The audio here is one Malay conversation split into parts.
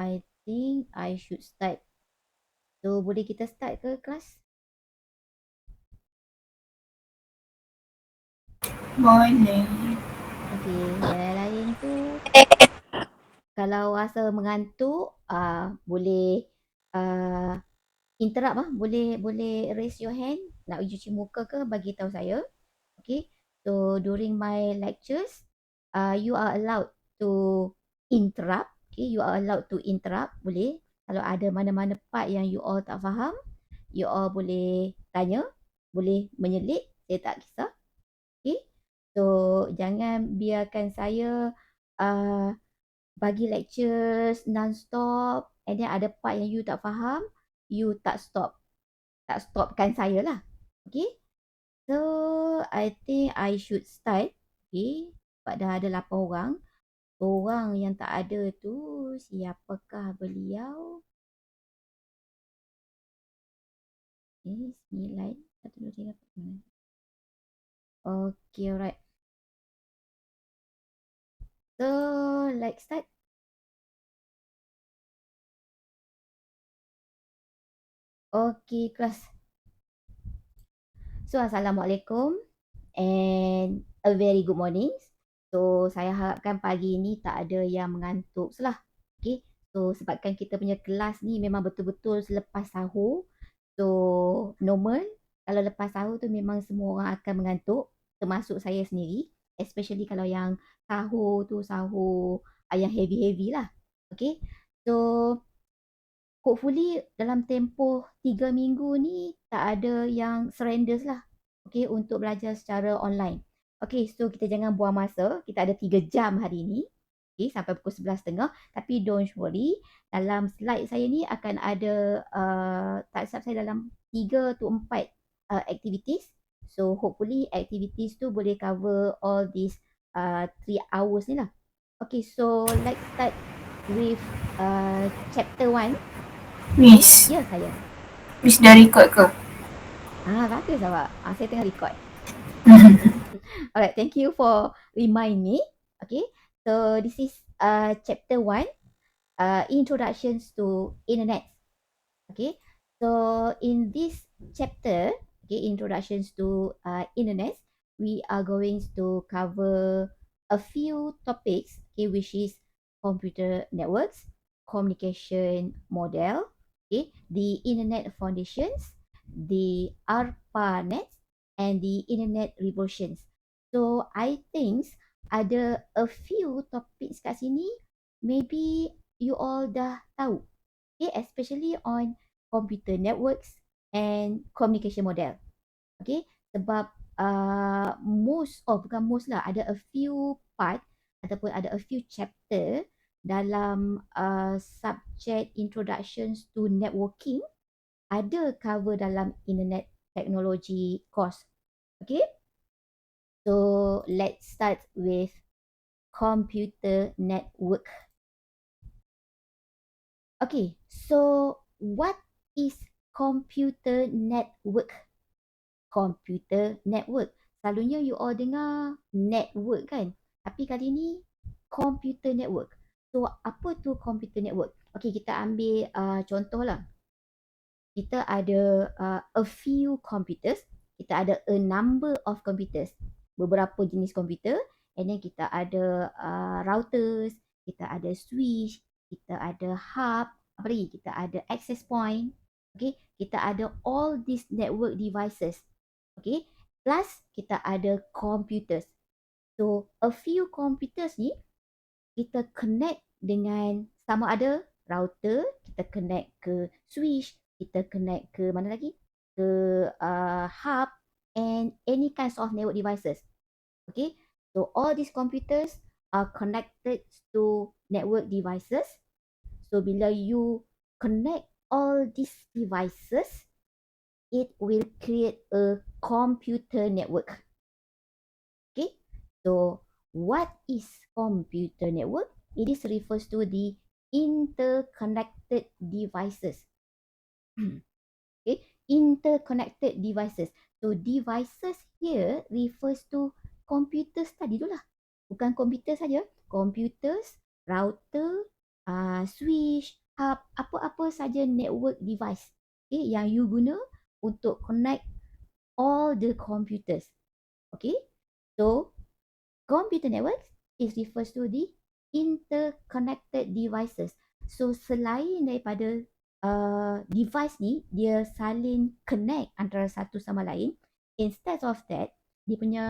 I think I should start. So, boleh kita start ke kelas? Boleh. Okay, yang lain tu kalau rasa mengantuk, boleh interrupt boleh raise your hand, nak cuci muka ke, bagi tahu saya. Okay, so during my lectures, you are allowed to interrupt. Okay, you are allowed to interrupt. Boleh. Kalau ada mana-mana part yang you all tak faham, you all boleh tanya, boleh menyelit. Saya tak kisah. Okay, so jangan biarkan saya uh, bagi lectures non-stop and then ada part yang you tak faham, you tak stopkan saya lah. Okay, so I think I should start. Okay, sebab dah ada 8 orang. Orang yang tak ada tu siapakah beliau? Okay, 9 1, 2, 3, 4, 5. Okay, alright. So, let's start. Okay, kelas. So, Assalamualaikum and a very good morning. So, saya harapkan pagi ni tak ada yang mengantuk lah. Okay, so sebabkan kita punya kelas ni memang betul-betul selepas sahur. So, normal. Kalau lepas sahur tu memang semua orang akan mengantuk. Termasuk saya sendiri. Especially kalau yang sahur tu sahur yang heavy-heavy lah. Okay, so hopefully dalam tempoh 3 minggu ni tak ada yang surrenders lah. Okay, untuk belajar secara online. Okay, so kita jangan buang masa. Kita ada 3 jam hari ni. Okay, sampai pukul 11.30. Tapi don't worry. Dalam slide saya ni akan ada, tak silap saya dalam 3 to 4 activities. So hopefully activities tu boleh cover all these 3 hours ni lah. Okay, so let's start with chapter 1. Miss, Ya, saya. Miss dah record ke? Bagus awak. Saya tengah record. Alright, thank you for remind me. Okay, so this is chapter 1, introductions to internet. Okay, so in this chapter, okay, introductions to internet, we are going to cover a few topics, okay, which is computer networks, communication model, okay, the internet foundations, the ARPANET, and the internet revolutions. So I think ada a few topics kat sini, maybe you all dah tahu. Okay, especially on computer networks and communication model. Okay, sebab bukan most lah, ada a few part ataupun ada a few chapter dalam subject introductions to networking, ada cover dalam internet technology course. Okay, so let's start with computer network. Okay, so what is computer network? Computer network. Selalunya you all dengar network kan? Tapi kali ni computer network. So apa tu computer network? Okay, kita ambil contoh lah. Kita ada a few computers. Kita ada a number of computers. Beberapa jenis komputer. And then kita ada routers. Kita ada switch. Kita ada hub. Apa lagi? Kita ada access point. Okay, kita ada all these network devices. Okay, plus kita ada computers. So, a few computers ni kita connect dengan sama ada router, kita connect ke switch, kita connect ke mana lagi? Ke hub and any kinds of network devices. Okay, so all these computers are connected to network devices. So bila you connect all these devices, it will create a computer network. Okay, so what is computer network? It is refers to the interconnected devices. Okay, interconnected devices. So devices here refers to computers tadi tu lah. Bukan komputer saja. Computers, router, switch, hub, apa-apa saja network device yang you guna untuk connect all the computers. Okay, so computer network is refers to the interconnected devices. So selain daripada device ni dia saling connect antara satu sama lain, instead of that dia punya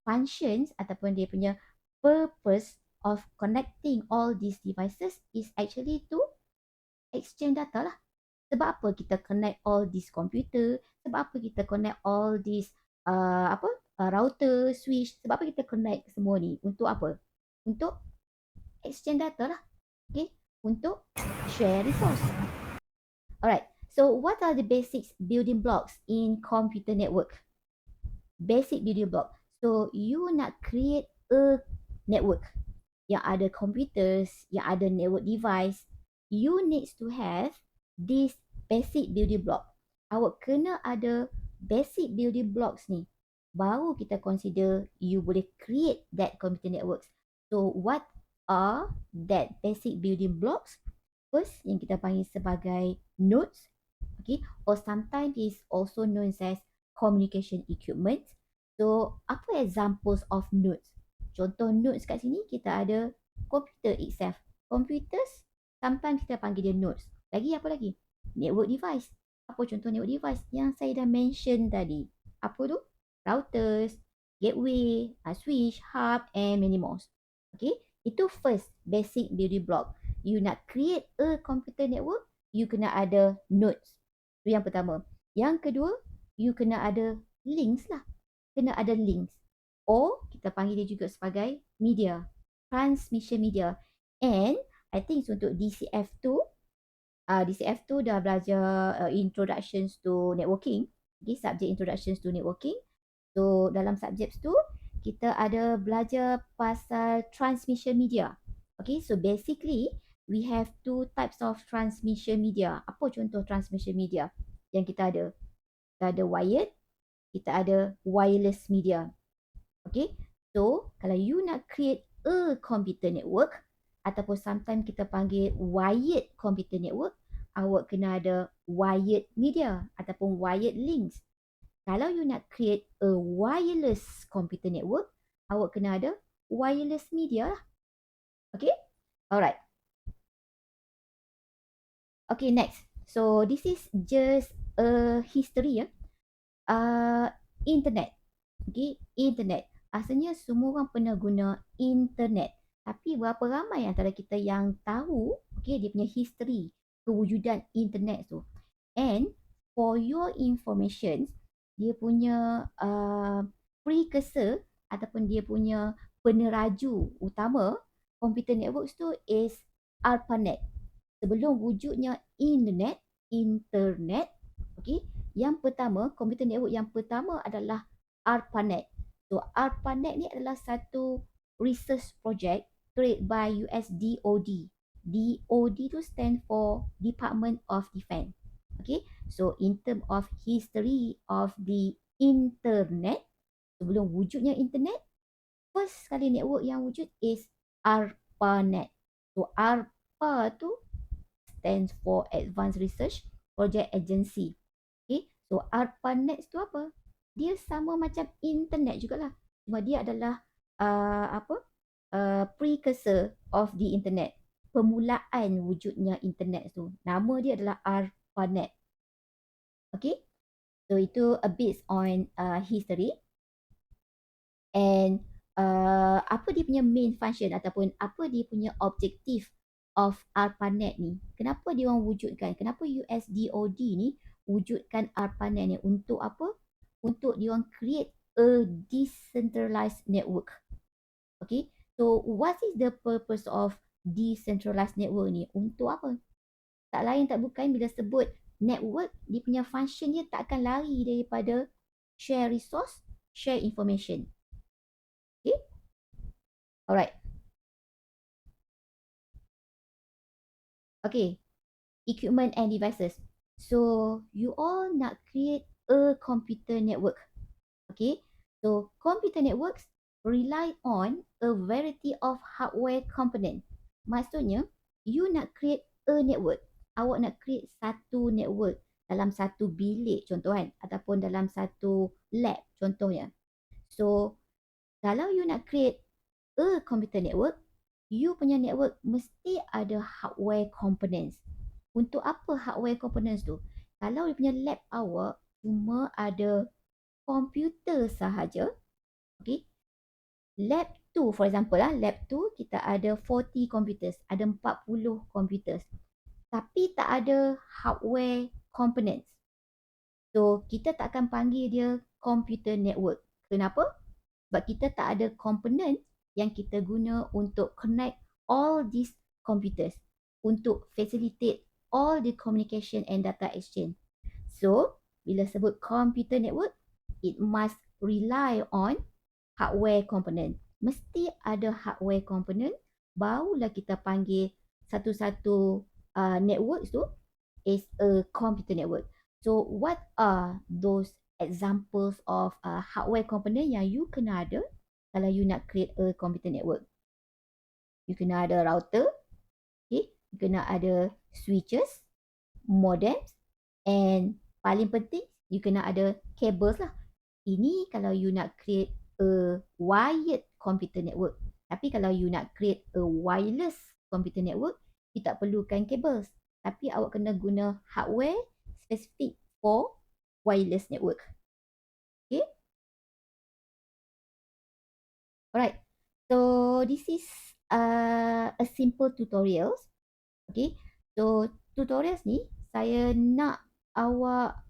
functions ataupun dia punya purpose of connecting all these devices is actually to exchange data lah. Sebab apa kita connect all these computer? Sebab apa kita connect all these router, switch? Sebab apa kita connect semua ni? Untuk apa? Untuk exchange data lah. Okay? Untuk share resource. Alright. So what are the basic building blocks in computer network? Basic building block. So you nak create a network yang ada computers, yang ada network device, you needs to have this basic building block. Awak kena ada basic building blocks ni. Baru kita consider you boleh create that computer networks. So what are that basic building blocks? First, yang kita panggil sebagai nodes, okay, or sometimes is also known as communication equipment. So, apa examples of nodes? Contoh nodes kat sini kita ada computer itself. Computers sometimes kita panggil dia nodes. Lagi apa lagi? Network device. Apa contoh network device yang saya dah mention tadi? Apa tu? Routers, gateway, switch, hub and many more. Okay, itu first basic building block. You nak create a computer network, you kena ada nodes. Itu yang pertama. Yang kedua, you kena ada links lah. Kena ada links. Or kita panggil dia juga sebagai media. Transmission media. And I think untuk DCF2, DCF2 dah belajar introductions to networking. Okay, subject introductions to networking. So dalam subjek tu kita ada belajar pasal transmission media. Okay, so basically we have two types of transmission media. Apa contoh transmission media yang kita ada? Kita ada wired, kita ada wireless media. Okay, so kalau you nak create a computer network ataupun sometimes kita panggil wired computer network, awak kena ada wired media ataupun wired links. Kalau you nak create a wireless computer network, awak kena ada wireless media lah. Okay? Alright. Okay, next. So, this is just a history ya. Internet. Okay, internet. Asalnya semua orang pernah guna internet. Tapi berapa ramai antara kita yang tahu okay, dia punya history kewujudan internet tu. And for your information, dia punya precursor ataupun dia punya peneraju utama computer networks tu is ARPANET. Sebelum wujudnya internet, okay, yang pertama, computer network yang pertama adalah ARPANET. So ARPANET ni adalah satu research project created by US DOD. DOD tu stand for Department of Defense. Okay, so in term of history of the internet, sebelum wujudnya internet, first kali network yang wujud is ARPANET. So ARPA tu stands for Advanced Research Project Agency. Okay, so ARPANET tu apa? Dia sama macam internet jugalah. Cuma dia adalah precursor of the internet. Permulaan wujudnya internet tu. Nama dia adalah ARPANET. Okay, so itu a bit on history. And apa dia punya main function ataupun apa dia punya objektif of ARPANET ni? Kenapa dia orang wujudkan? Kenapa USDOD ni wujudkan ARPANET ni? Untuk apa? Untuk dia orang create a decentralized network. Okay, so what is the purpose of decentralized network ni? Untuk apa? Tak lain tak bukan bila sebut network, dia punya function dia tak akan lari daripada share resource, share information. Okay, alright. Okay, equipment and devices. So you all nak create a computer network. Okay, so computer networks rely on a variety of hardware component. Maksudnya you nak create a network. Awak nak create satu network dalam satu bilik contoh kan, ataupun dalam satu lab contohnya. So, kalau you nak create a computer network, you punya network mesti ada hardware components. Untuk apa hardware components tu? Kalau you punya lab awak cuma ada komputer sahaja, okay, lab 2 for example lab 2 kita ada 40 computers, ada 40 computers, tapi tak ada hardware components. So kita tak akan panggil dia computer network. Kenapa? Sebab kita tak ada component yang kita guna untuk connect all these computers untuk facilitate all the communication and data exchange. So bila sebut computer network, it must rely on hardware component. Mesti ada hardware component, barulah kita panggil satu-satu network tu is a computer network. So what are those examples of hardware component yang you kena ada kalau you nak create a computer network? You kena ada router, okay? You kena ada switches, modems, and paling penting you kena ada cables lah. Ini kalau you nak create a wired computer network. Tapi kalau you nak create a wireless computer network, you tak perlukan cables. Tapi awak kena guna hardware specific for wireless network. Okay? Alright. So this is a simple tutorials. Okay. So tutorials ni saya nak awak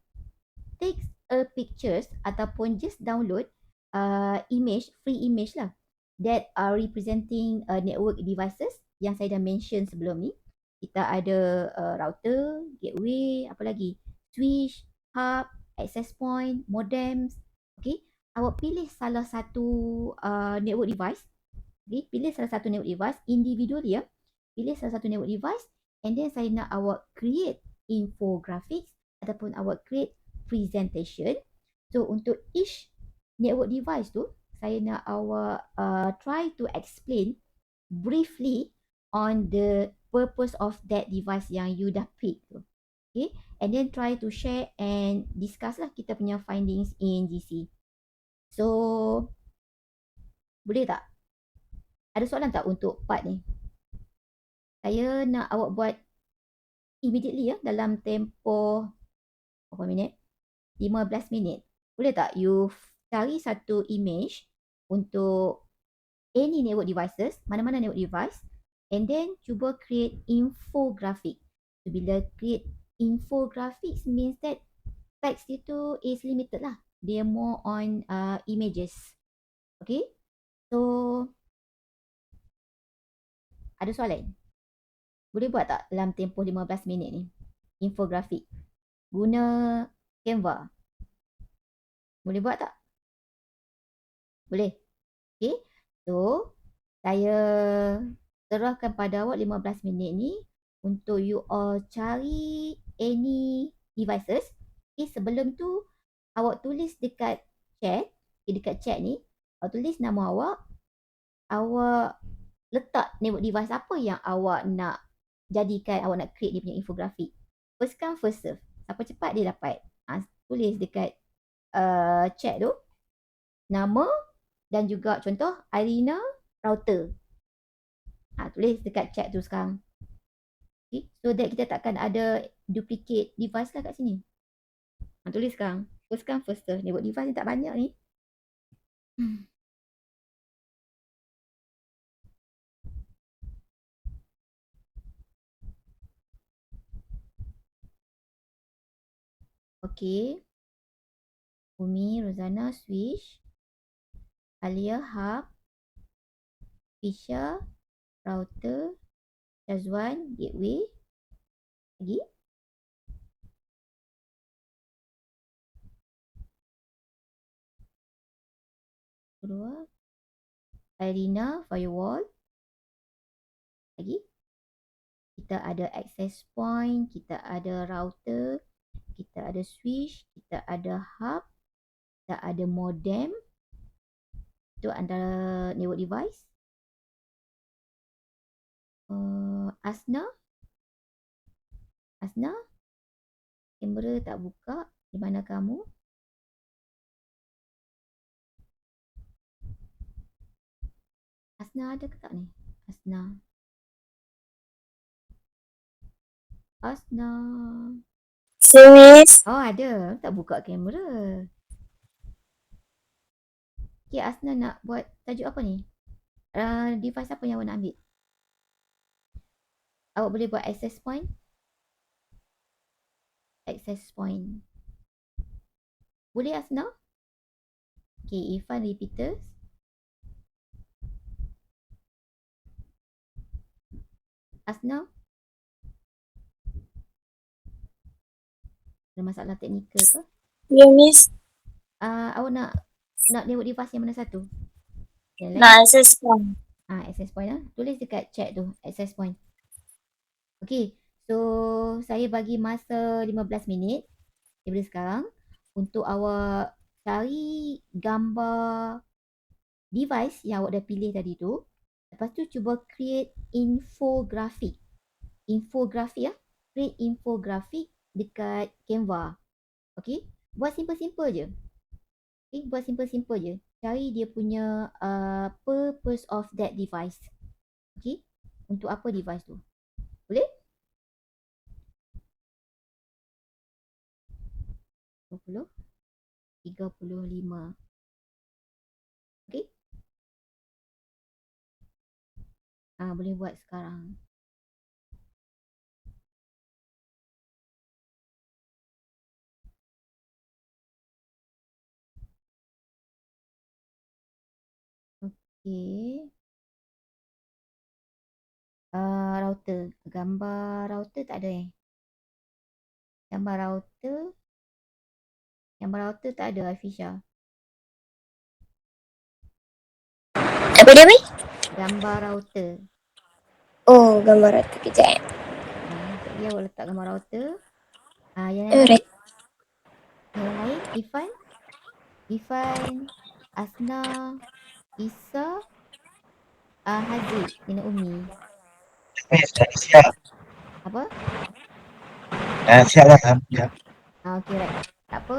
take a pictures ataupun just download image, free image lah, that are representing network devices yang saya dah mention sebelum ni. Kita ada router, gateway, apa lagi? Switch, hub, access point, modems. Okay, awak pilih salah satu network device. Okay, pilih salah satu network device individually ya. Pilih salah satu network device and then saya nak awak create infographics ataupun awak create presentation. So untuk each network device tu, saya nak awak try to explain briefly on the purpose of that device yang you dah pick tu. Okay, and then try to share and discuss lah kita punya findings in GC. So, boleh tak? Ada soalan tak untuk part ni? Saya nak awak buat immediately ya, dalam tempoh berapa minit? 15 minit. Boleh tak you cari satu image untuk any network devices, mana-mana network device, and then cuba create infographic. So, bila create infographics means that text itu is limited lah. Dia more on images. Okay. So, ada soalan? Boleh buat tak dalam tempoh 15 minit ni? Infographic. Guna Canva. Boleh buat tak? Boleh. Okay. So, saya serahkan pada awak 15 minit ni untuk you all cari any devices. Okay, sebelum tu awak tulis dekat chat, dekat chat ni, awak tulis nama awak, awak letak network device apa yang awak nak jadikan, awak nak create dia punya infographic. First come, first serve. Siapa cepat dia dapat. Tulis dekat chat tu nama dan juga contoh Irina router. Tulis dekat chat tu sekarang. Okay, so that kita takkan ada duplicate device lah kat sini. Tulis sekarang. First come, first serve. Network device ni tak banyak ni. Okay. Umi, Rozana, switch. Alia, hub. Fisha, router. Shazwan, gateway. Lagi. Kedua. Irina, firewall. Lagi. Kita ada access point, kita ada router, kita ada switch, kita ada hub, kita ada modem. Itu antara network device. Asna? Asna? Kamera tak buka. Di mana kamu? Asna ada ke tak ni? Asna. Asna. Miss. Oh ada. Tak buka kamera. Okay, Asna nak buat tajuk apa ni? Device apa yang awak nak ambil? Awak boleh buat access point. Access point. Boleh Asna? Okay, Irfan repeaters. Asna? Ada masalah teknikal ke? Ya, Miss. Awak nak tengok device yang mana satu? Yang lain? Nak access form. Access point lah. Tulis dekat chat tu, access point. Okay, so saya bagi masa 15 minit daripada sekarang untuk awak cari gambar device yang awak dah pilih tadi tu. Lepas tu cuba create infographic. Infographic lah. Create infographic dekat Canva. Okay, buat simple-simple je. Okay, buat simple-simple je. Cari dia punya purpose of that device. Okay, untuk apa device tu? Boleh? 20, 35. Okay? Boleh buat sekarang. Okay. Router. Gambar router tak ada Gambar router tak ada Afisha. Apa dia, Miss? Gambar router. Oh, gambar tu kejap. Sekejap lagi awak letak gambar router. Yang lain? Alright. Yang lain? Ifan, Asna, Isa, Haziq dengan Umi. Siap. Apa? Siap lah. Alhamdulillah. Okay, right. Tak apa.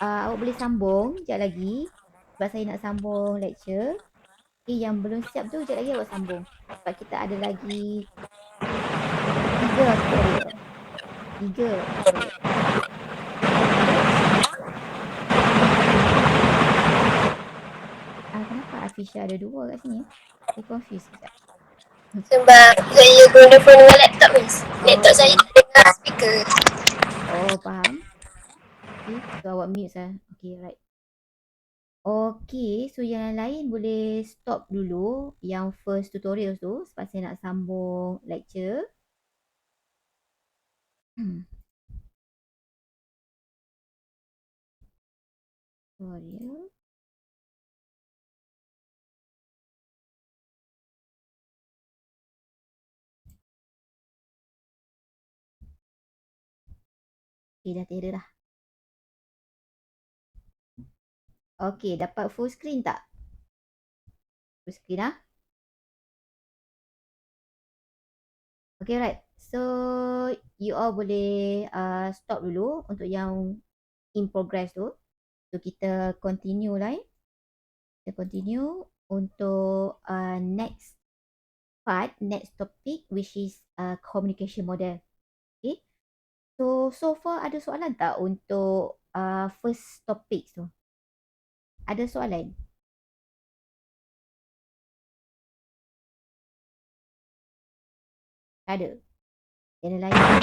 Awak boleh sambung sekejap lagi. Sebab saya nak sambung lecture. Okay, yang belum siap tu sekejap lagi awak sambung. Sebab kita ada lagi 3 tutorial. 3 tutorial. Okay? Kenapa Afisha ada 2 kat sini? Saya confused sekejap. Sebab saya guna phone dengan laptop, Miss. Laptop saya Okay. ada speaker. Oh, faham. Okay, so awak mute saya. Okay, right. Okay, so yang lain boleh stop dulu yang first tutorial tu sebab saya nak sambung lecture. Tutorial. Okay, dah tiada dah. Okay, dapat full screen tak? Full screen lah. Okay, right. So, you all boleh stop dulu untuk yang in progress tu. So, kita continue lah. Kita continue untuk next part, next topic which is communication model. Okay. So far ada soalan tak untuk first topic tu? Ada soalan? Ada? Yang lain tu?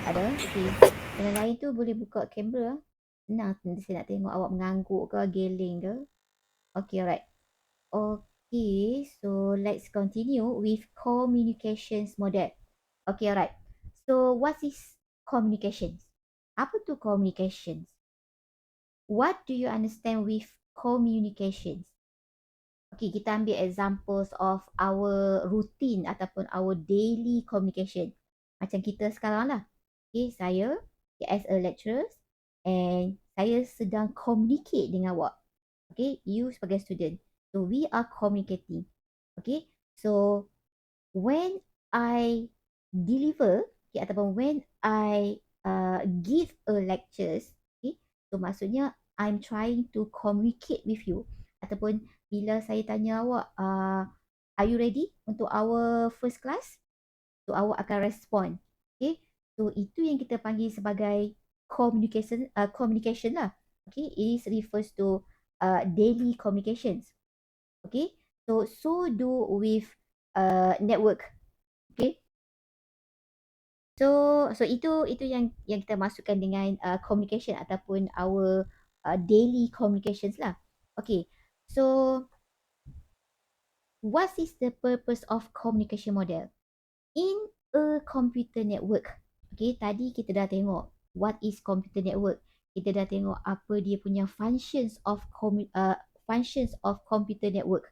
Ada? Okay. Yang lain tu boleh buka kamera. Senang saya nak tengok awak mengangguk ke, geling ke. Okay, alright. Okay, so let's continue with communications model. Okay, alright. So what is communications? Apa tu communications? What do you understand with communications? Okay, kita ambil examples of our routine ataupun our daily communication. Macam kita sekarang lah. Okay, saya as a lecturer and saya sedang communicate dengan awak. Okay, you sebagai student. So, we are communicating. Okay, so when I deliver, okay, ataupun when I give a lectures, okay, so maksudnya I'm trying to communicate with you, ataupun bila saya tanya awak, are you ready untuk our first class? So awak akan respond. Okay. So itu yang kita panggil sebagai communication lah. Okay. It refers to daily communications. Okay. So do with network. Okay. So itu yang kita masukkan dengan communication ataupun our daily communications lah. Okay. So what is the purpose of communication model? In a computer network. Okay, tadi kita dah tengok what is computer network. Kita dah tengok apa dia punya functions of computer network.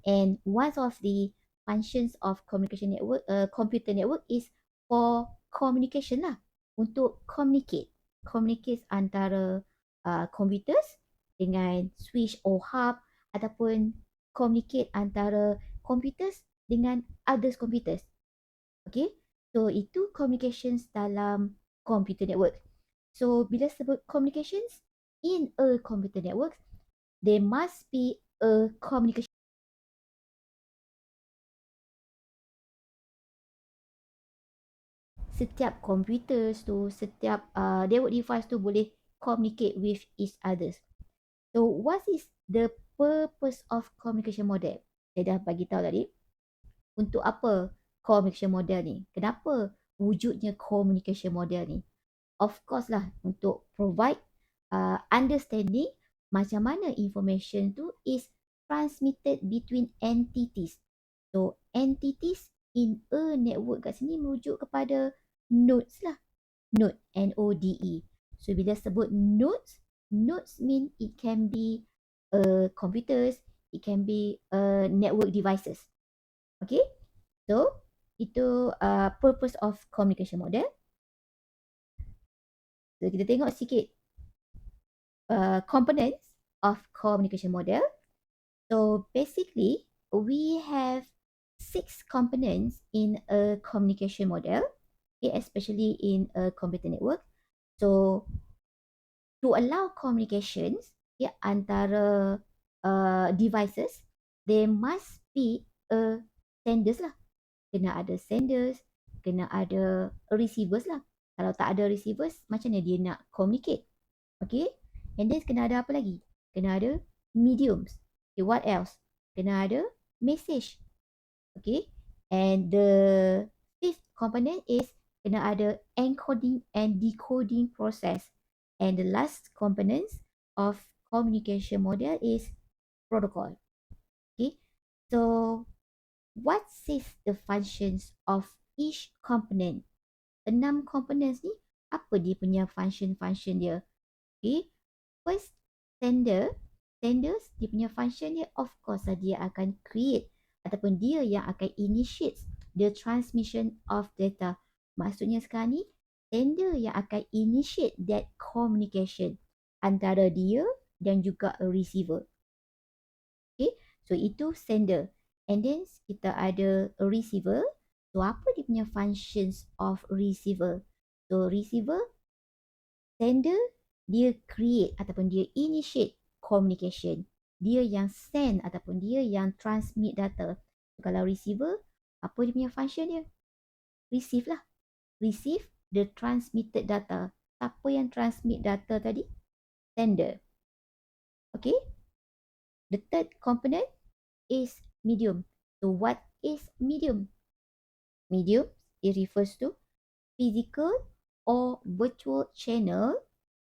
And one of the functions of computer network is for communication lah. Untuk communicate antara computers dengan switch or hub, ataupun communicate antara computers dengan others computers. Okay, so itu communications dalam computer network. So bila sebut communications in a computer network, there must be a communication. Setiap computers tu, setiap network device tu boleh communicate with each others. So what is the purpose of communication model? Saya dah bagi tahu tadi. Untuk apa communication model ni? Kenapa wujudnya communication model ni? Of course lah, untuk provide understanding macam mana information tu is transmitted between entities. So entities in a network kat sini merujuk kepada nodes lah. Node, N-O-D-E. So bila sebut nodes, nodes mean it can be computers, it can be network devices. Okay, so itu purpose of communication model. So kita tengok sikit components of communication model. So basically, we have 6 components in a communication model, okay, especially in a computer network. So to allow communications, okay, antara devices, there must be a senders lah. Kena ada senders, kena ada receivers lah. Kalau tak ada receivers, macam mana dia nak communicate? Okay. And then kena ada apa lagi? Kena ada mediums. Okay, what else? Kena ada message. Okay. And the fifth component is kena ada encoding and decoding process. And the last components of communication model is protocol. Okay. So what is the functions of each component? 6 components ni, apa dia punya function dia? Okay. First, senders, dia punya function dia, of course lah, dia akan create ataupun dia yang akan initiate the transmission of data. Maksudnya sekarang ni, sender yang akan initiate that communication antara dia dan juga a receiver. Okay, so itu sender. And then kita ada a receiver. So apa dia punya functions of receiver? So receiver, sender, dia create ataupun dia initiate communication. Dia yang send ataupun dia yang transmit data. Kalau receiver, apa dia punya function dia? Receive lah. Receive the transmitted data. Siapa yang transmit data tadi? Sender. Okay. The third component is medium. So what is medium? Medium, it refers to physical or virtual channel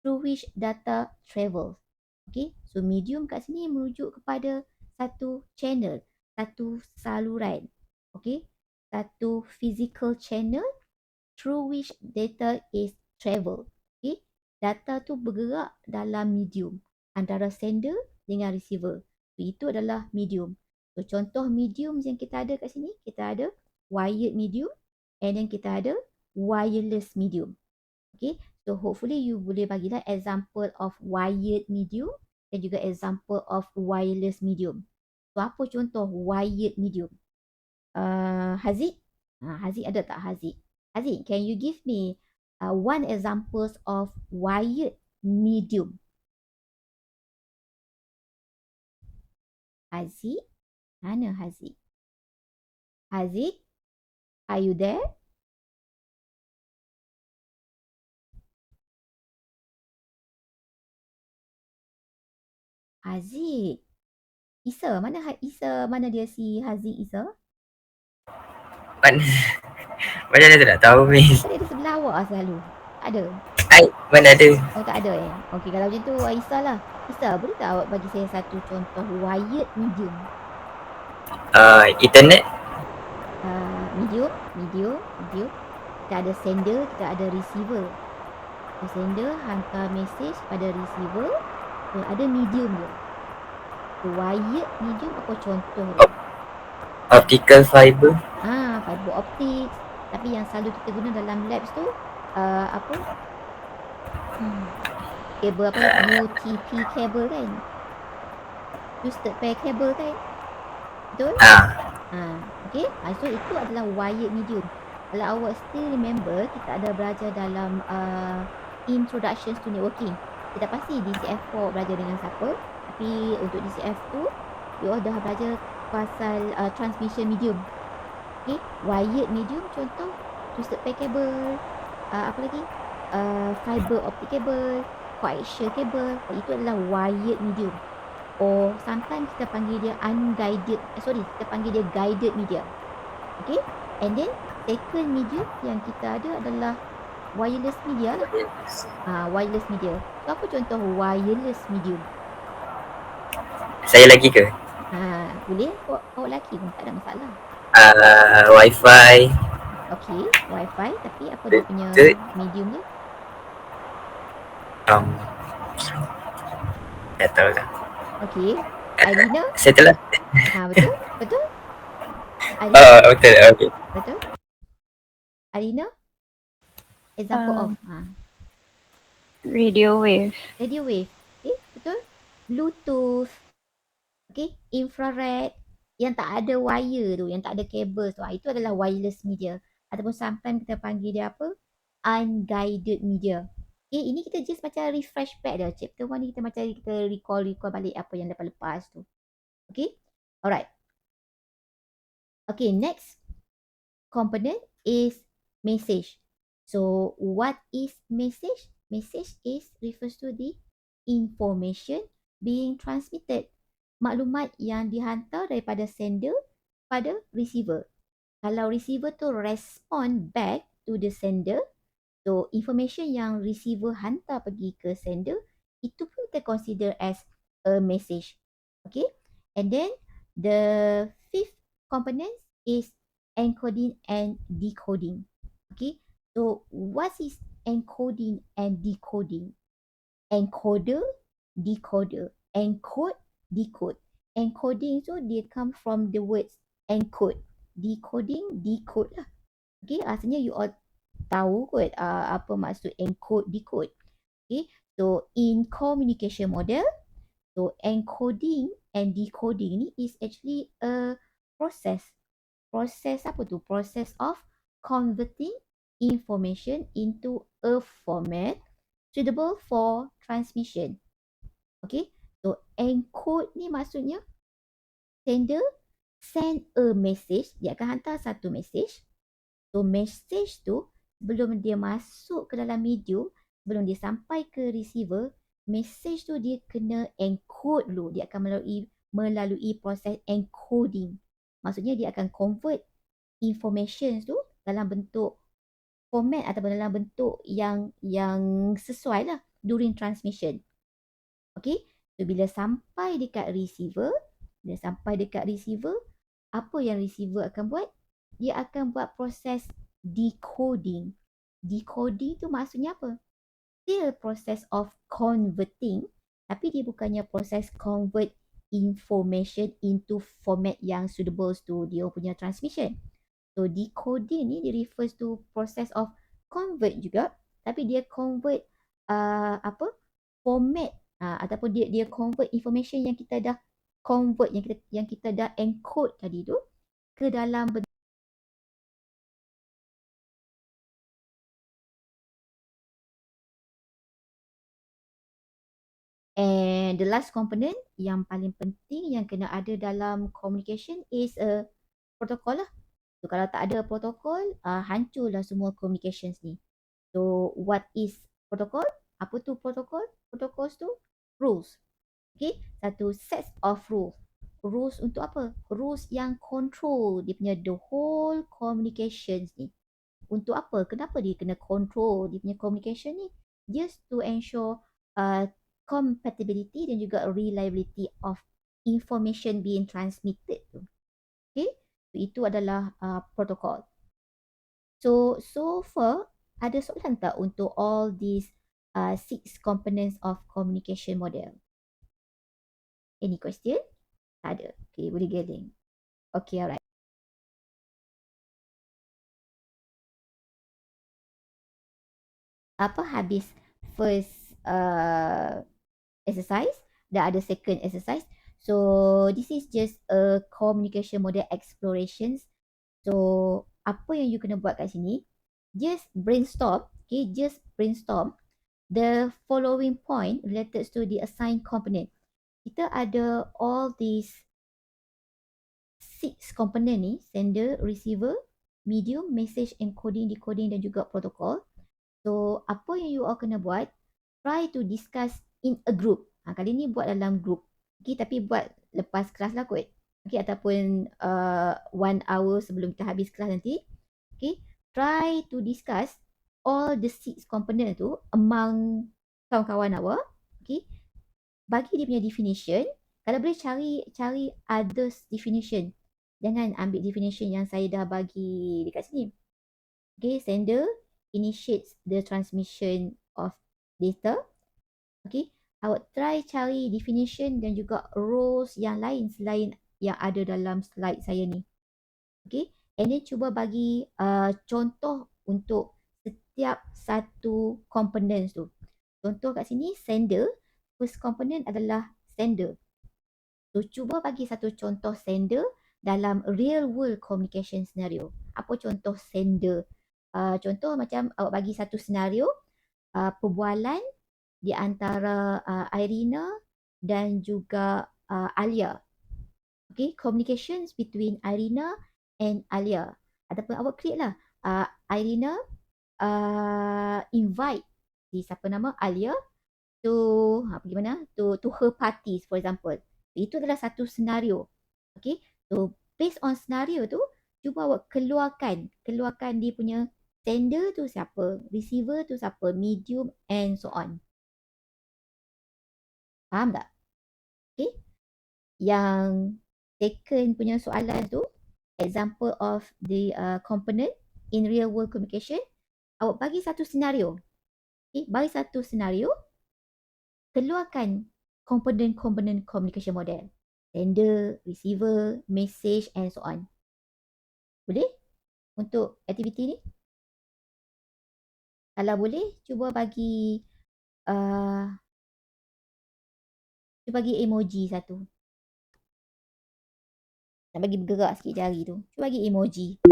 through which data travels. Okay, so medium kat sini merujuk kepada satu channel, satu saluran. Okay, satu physical channel through which data is travel. Okay, data tu bergerak dalam medium antara sender dengan receiver. So, itu adalah medium. So, contoh medium yang kita ada kat sini, kita ada wired medium and then kita ada wireless medium. Okay, so hopefully you boleh bagilah example of wired medium dan juga example of wireless medium. So apa contoh wired medium? Haziq? Haziq ada tak Haziq? Haziq, can you give me one examples of wired medium? Haziq? Mana Haziq? Haziq? Are you there? Haziq. Isa, mana Isa? Mana dia si Haziq Isa? Mana Macam mana tu nak tahu Miss? Dia ada sebelah awak lah selalu. Tak ada? Mana ada? Oh tak ada eh? Okey, kalau macam tu Isa lah. Isa, boleh tak awak bagi saya satu contoh wired medium? Internet. Medium. Kita ada sender, kita ada receiver. So, sender hantar message pada receiver. So, ada medium dia. So, wired medium apa contoh dia? Optical fiber. Fiber optics. Tapi yang selalu kita guna dalam labs tu apa? Kabel apa? UTP kabel kan? Twisted pair kabel kan? Betul? Okay. So itu adalah wired medium. Kalau awak still remember, kita ada belajar dalam Introductions to Networking. Kita pasti DCF4 belajar dengan siapa. Tapi untuk DCF2, you all dah belajar pasal transmission medium. Okay. Wired medium contoh twisted pair cable. Apa lagi? Fiber optic cable. Coaxial cable. Itu adalah wired medium. Or sometimes kita panggil dia kita panggil dia guided media. Okay. And then second medium yang kita ada adalah wireless media lah. Wireless media. So apa contoh wireless medium? Saya lagi ke? Boleh. Awak lelaki pun tak ada masalah. Wi-Fi. Okay. Wi-Fi. Tapi apa dia punya medium dia? Tak tahu lah. Okay. Alina? Satellite. Betul? Betul? Betul. Okay. Betul? Alina? Example of radio wave. Radio wave. Okay, betul? Bluetooth. Okay, infrared. Yang tak ada wire tu, yang tak ada kabel tu. Itu adalah wireless media. Ataupun sometimes kita panggil dia apa? Unguided media. Okay, ini kita just macam refresh back dah. Chapter 1 ni kita macam kita recall balik apa yang lepas-lepas tu. Okay, alright. Okay, next component is message. So, what is message? Message refers to the information being transmitted. Maklumat yang dihantar daripada sender pada receiver. Kalau receiver tu respond back to the sender, so information yang receiver hantar pergi ke sender, itu pun kita consider as a message. Okay? And then the fifth component is encoding and decoding. Okay? So what is encoding and decoding? Encoder, decoder. Encode, decode. Encoding tu dia come from the words encode. Decoding, decode lah. Okay, asalnya you all tahu kot apa maksud encode, decode. Okay, so in communication model, so encoding and decoding ni is actually a process. Process apa tu? Process of converting information into a format suitable for transmission. Okay, so encode ni maksudnya sender send a message, dia akan hantar satu message. So message tu sebelum dia masuk ke dalam medium, sebelum dia sampai ke receiver, message tu dia kena encode dulu. Dia akan melalui proses encoding. Maksudnya dia akan convert information tu dalam bentuk format ataupun dalam bentuk yang sesuai lah during transmission. Okay, so bila sampai dekat receiver, apa yang receiver akan buat? Dia akan buat proses decoding. Decoding tu maksudnya apa? Still process of converting, tapi dia bukannya proses convert information into format yang suitable to dia punya transmission. So decoding ni dia refers to process of convert juga, tapi dia convert format ataupun dia convert information yang kita dah convert, yang kita dah encode tadi tu ke dalam and the last component yang paling penting yang kena ada dalam communication is a protocol lah. So kalau tak ada protokol, hancurlah semua communications ni. So what is protocol? Apa tu protokol? Protocols tu rules. Okay, satu set of rules. Rules untuk apa? Rules yang control dia punya the whole communications ni. Untuk apa? Kenapa dia kena control dia punya communication ni? Just to ensure compatibility dan juga reliability of information being transmitted tu. Okay, itu adalah protokol. So far ada soalan tak untuk all these 6 components of communication model? Any question? Tak ada. Okay, boleh geling. Okay, alright. Apa habis first exercise, dah ada second exercise. So this is just a communication model explorations. So apa yang you kena buat kat sini, just brainstorm, okay, just brainstorm the following point related to the assigned component. Kita ada all these 6 component ni, sender, receiver, medium, message, encoding, decoding dan juga protocol. So apa yang you all kena buat, try to discuss in a group. Kali ni buat dalam group. Okay, tapi buat lepas kelas lah kot. Okay, ataupun 1 hour sebelum kita habis kelas nanti. Okay, try to discuss all the 6 component tu among kawan-kawan awak. Okay, bagi dia punya definition. Kalau boleh cari others definition. Jangan ambil definition yang saya dah bagi dekat sini. Okay, sender initiates the transmission of data. Okay, awak try cari definition dan juga roles yang lain selain yang ada dalam slide saya ni. Okay, and then cuba bagi contoh untuk setiap satu components tu. Contoh kat sini sender, first component adalah sender. So cuba bagi satu contoh sender dalam real world communication scenario. Apa contoh sender? Contoh macam awak bagi satu senario perbualan di antara Irina dan juga Alia. Okay, communications between Irina and Alia. Ataupun awak create lah Irina invite si siapa nama Alia to pergi mana? To her parties for example. Itu adalah satu senario. Okay, so based on senario tu, cuba awak keluarkan dia punya sender tu siapa, receiver tu siapa, medium and so on. Faham tak? Okay, yang second punya soalan tu, example of the component in real world communication, awak bagi satu senario. Okay, bagi satu senario, keluarkan komponen-komponen communication model. Sender, receiver, message and so on. Boleh? Untuk aktiviti ni? Kalau boleh, cuba bagi emoji satu. Nak bagi bergerak sikit jari tu. Cuba bagi emoji.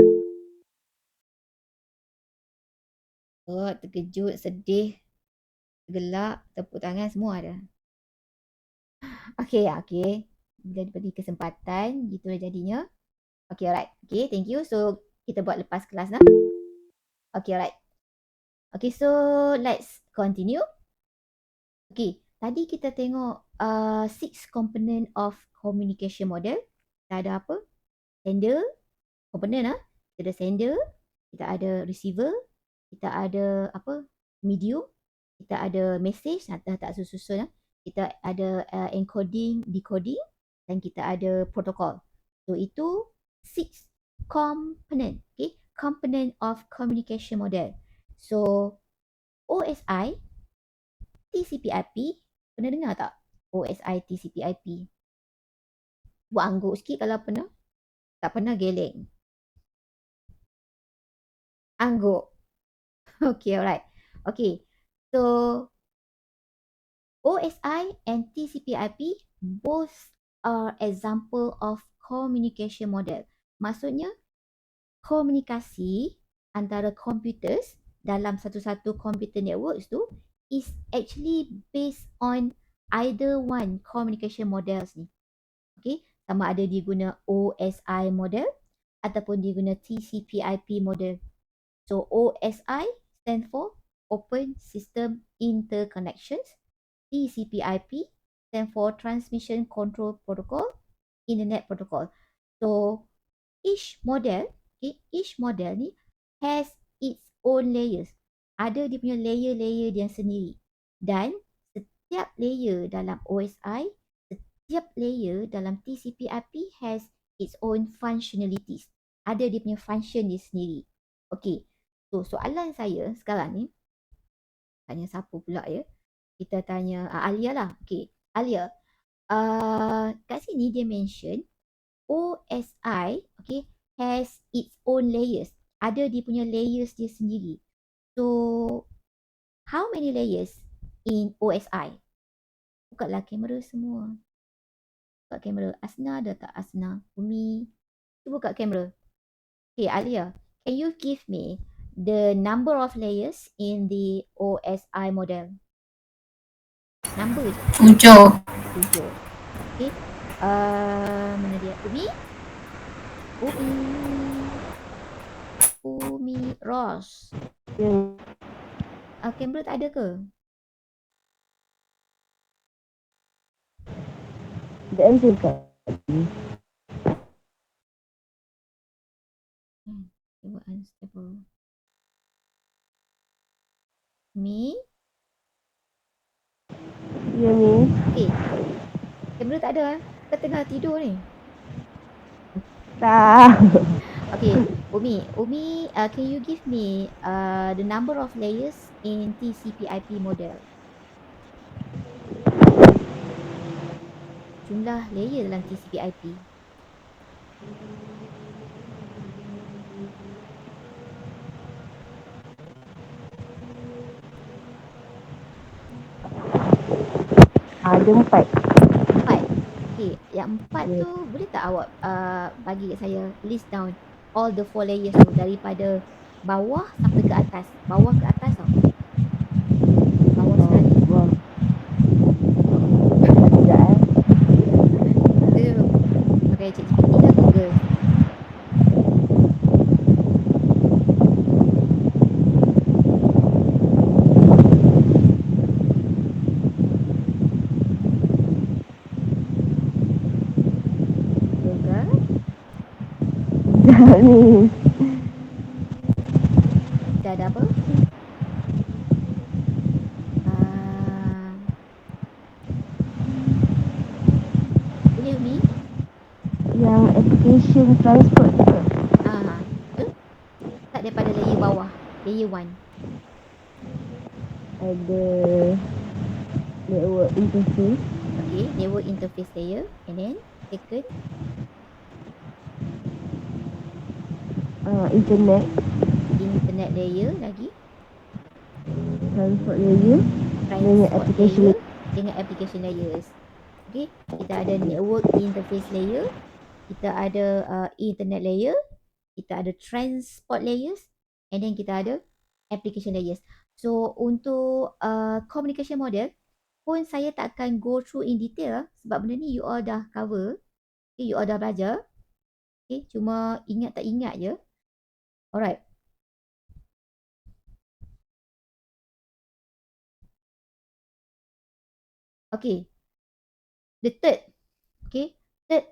Oh, terkejut, sedih, gelak, tepuk tangan semua ada. Okay. Bila diberi kesempatan, gitulah jadinya. Okay, alright. Okay, thank you. So, kita buat lepas kelas lah. Okay, alright. Okay, so let's continue. Okay, tadi kita tengok 6 component of communication model. Kita ada apa? Sender, component lah. Kita ada sender, kita ada receiver, kita ada apa? Medium, kita ada message, tak susun lah. Kita ada encoding, decoding dan kita ada protocol. So itu 6 component, okay? Component of communication model. So OSI, TCP/IP, pernah dengar tak? OSI, TCP/IP. Buat angguk sikit kalau pernah. Tak pernah geleng. Angguk. Okay, alright. Okay, so OSI and TCP/IP both are example of communication model. maksudnya komunikasi antara computers dalam satu-satu computer networks tu is actually based on either one communication models ni. Okay, sama ada dia guna OSI model ataupun dia guna TCP/IP model. So OSI stand for Open System Interconnections. TCP/IP stand for Transmission Control Protocol, Internet Protocol. So each model ni has its own layers. Ada dia punya layer-layer dia sendiri. Dan setiap layer dalam OSI, setiap layer dalam TCP/IP has its own functionalities. Ada dia punya function dia sendiri. Okay. So soalan saya sekarang ni, tanya siapa pula ya? Kita tanya Alia lah. Okay. Alia, kat sini dia mention OSI, okay, has its own layers. Ada dia punya layers dia sendiri. So, how many layers in OSI? Bukalah kamera semua. Buka kamera. Asna ada tak Asna? Umi. Cuba buka kamera. Okay, Alia. Can you give me the number of layers in the OSI model? Number je. 7. 7. Okay. Mana dia? Umi? Umi Ross. Kamera tak ada ke? Dan juga Tengok unstable. Mi? ya ni. Okay. Kamera tak ada. Kau tengah tidur ni. Tak. Okay. Umi, can you give me the number of layers in TCP/IP model? Jumlah layer dalam TCP/IP. Ada 4. 4. Okay. Yang 4 tu boleh tak awak bagi kat saya list down all the 4 layers tu daripada bawah sampai ke atas. Bawah ke atas tau. Bawah sekali. Wah. Sekejap Dia pakai ChatGPT ke Google? Google. Sekejap ni. Dah ada apa? Boleh Umi? Yang application transport tu ke? Betul? Start daripada layer bawah. Layer 1. Ada network interface. Okay, network interface layer. And then second, internet layer lagi. transport layer dengan Transport application layer dengan application layers. Okay, kita ada network interface layer. Kita ada internet layer. Kita ada transport layers. And then kita ada application layers. So, untuk communication model pun saya tak akan go through in detail sebab benda ni you all dah cover. Okay, you all dah belajar. Okay, cuma ingat tak ingat je. Alright. Okay. The third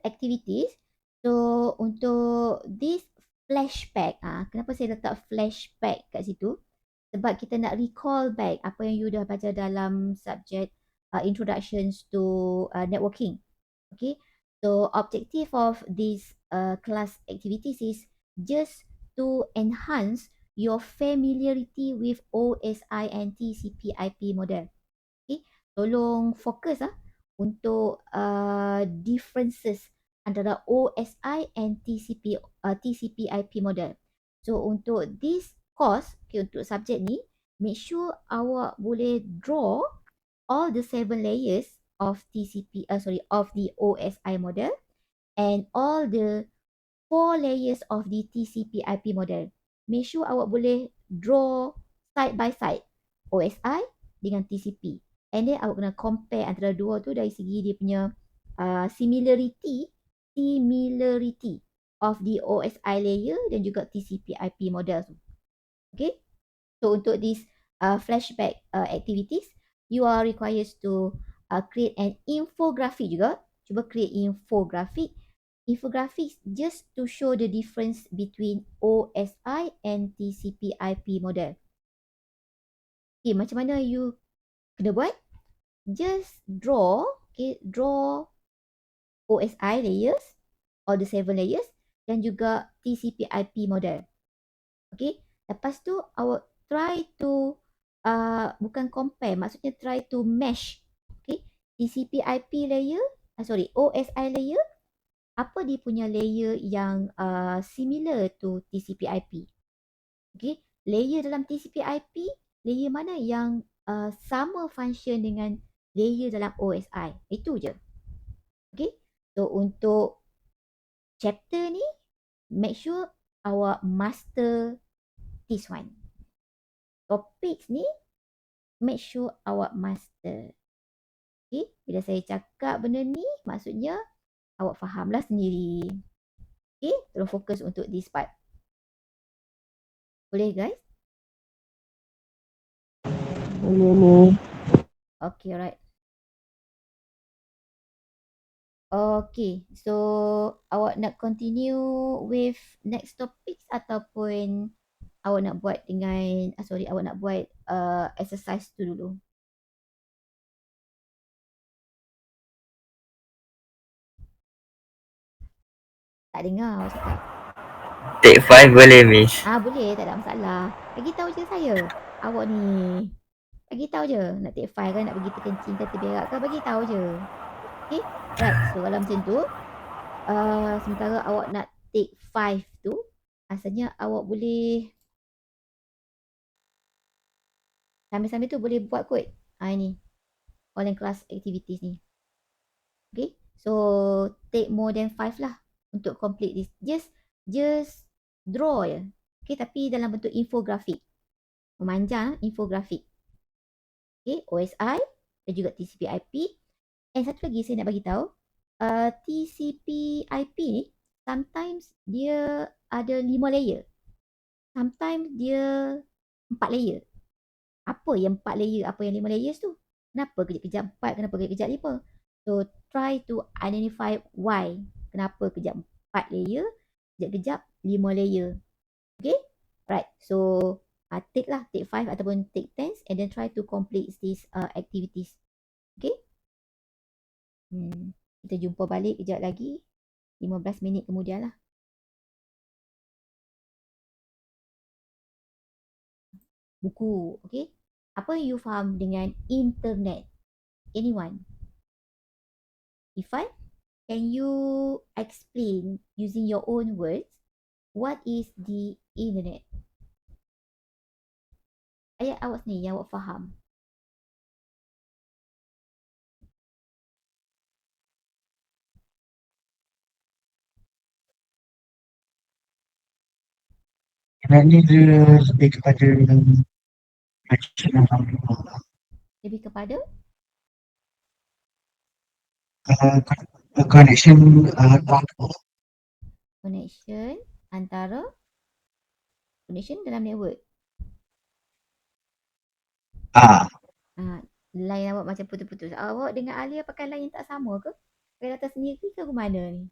activities. So, untuk this flashback. Kenapa saya letak flashback kat situ? Sebab kita nak recall back apa yang you dah baca dalam subjek introductions to networking. Okay. So, objective of this class activities is just to enhance your familiarity with OSI and TCP/IP model. Okay. Tolong fokus untuk differences antara OSI and TCP/IP model. So, untuk this course, okay, untuk subjek ni, make sure awak boleh draw all the 7 layers of of the OSI model and all the 4 layers of the TCP/IP model. Make sure awak boleh draw side by side OSI dengan TCP. And then awak kena compare antara dua tu dari segi dia punya similarity of the OSI layer dan juga TCP/IP model tu. Okay. So untuk this flashback activities, you are required to create an infographic juga. Cuba create infographic. Infographics just to show the difference between OSI and TCP/IP model. Okay, macam mana you kena buat? Just draw, okay, draw OSI layers, all the 7 layers dan juga TCP/IP model. Okay, lepas tu awak try to bukan compare, maksudnya try to mesh. Okay, TCP/IP layer, OSI layer, apa dia punya layer yang similar to TCP/IP. Okay, layer dalam TCP/IP, layer mana yang sama function dengan layer dalam OSI. Itu je. Okay, so untuk chapter ni, make sure awak master this one. Topics ni, make sure awak master. Okay, bila saya cakap benda ni, maksudnya awak fahamlah sendiri. Okay, terus fokus untuk this part. Boleh guys? Boleh ni. Okay, alright. Okay, so awak nak continue with next topics ataupun awak nak buat dengan, awak nak buat exercise tu dulu? Tak dengar awak cakap. Take 5 boleh miss. Boleh, tak ada masalah. Bagi tahu je saya. Awak ni bagi tahu je nak take 5 kan, nak pergi terkencing ke terberak ke, bagi tahu je. Okay, right. So kalau macam tu, sementara awak nak take 5 tu, asalnya awak boleh sambil-sambil tu boleh buat kot. Ini online class activities ni. Okay, so take more than 5 lah untuk complete this. Just draw je. Okay, tapi dalam bentuk infografik. Memanjang infografik. Okay, OSI dan juga TCP/IP. And satu lagi saya nak bagi tahu, TCP/IP ni sometimes dia ada 5 layer. Sometimes dia 4 layer. Apa yang 4 layer, apa yang 5 layers tu? Kenapa kejap-kejap 4, kenapa kejap-kejap 5? So try to identify why. Kenapa kejap 4 layer, kejap-kejap 5 layer. Okay? Right. So take 5 ataupun take 10 and then try to complete these activities. Okay? Kita jumpa balik kejap lagi. 15 minit kemudian lah. Buku. Okay? Apa you faham dengan internet? Anyone? Ifan, can you explain using your own words what is the internet? Ayat awak sendiri yang awak faham. Sebenarnya dia lebih kepada Lebih kepada connection connection antara connection dalam network. Line awak macam putus-putus. Awak dengan Alia pakai line yang tak sama ke? Pakai data sendiri ke mana ni?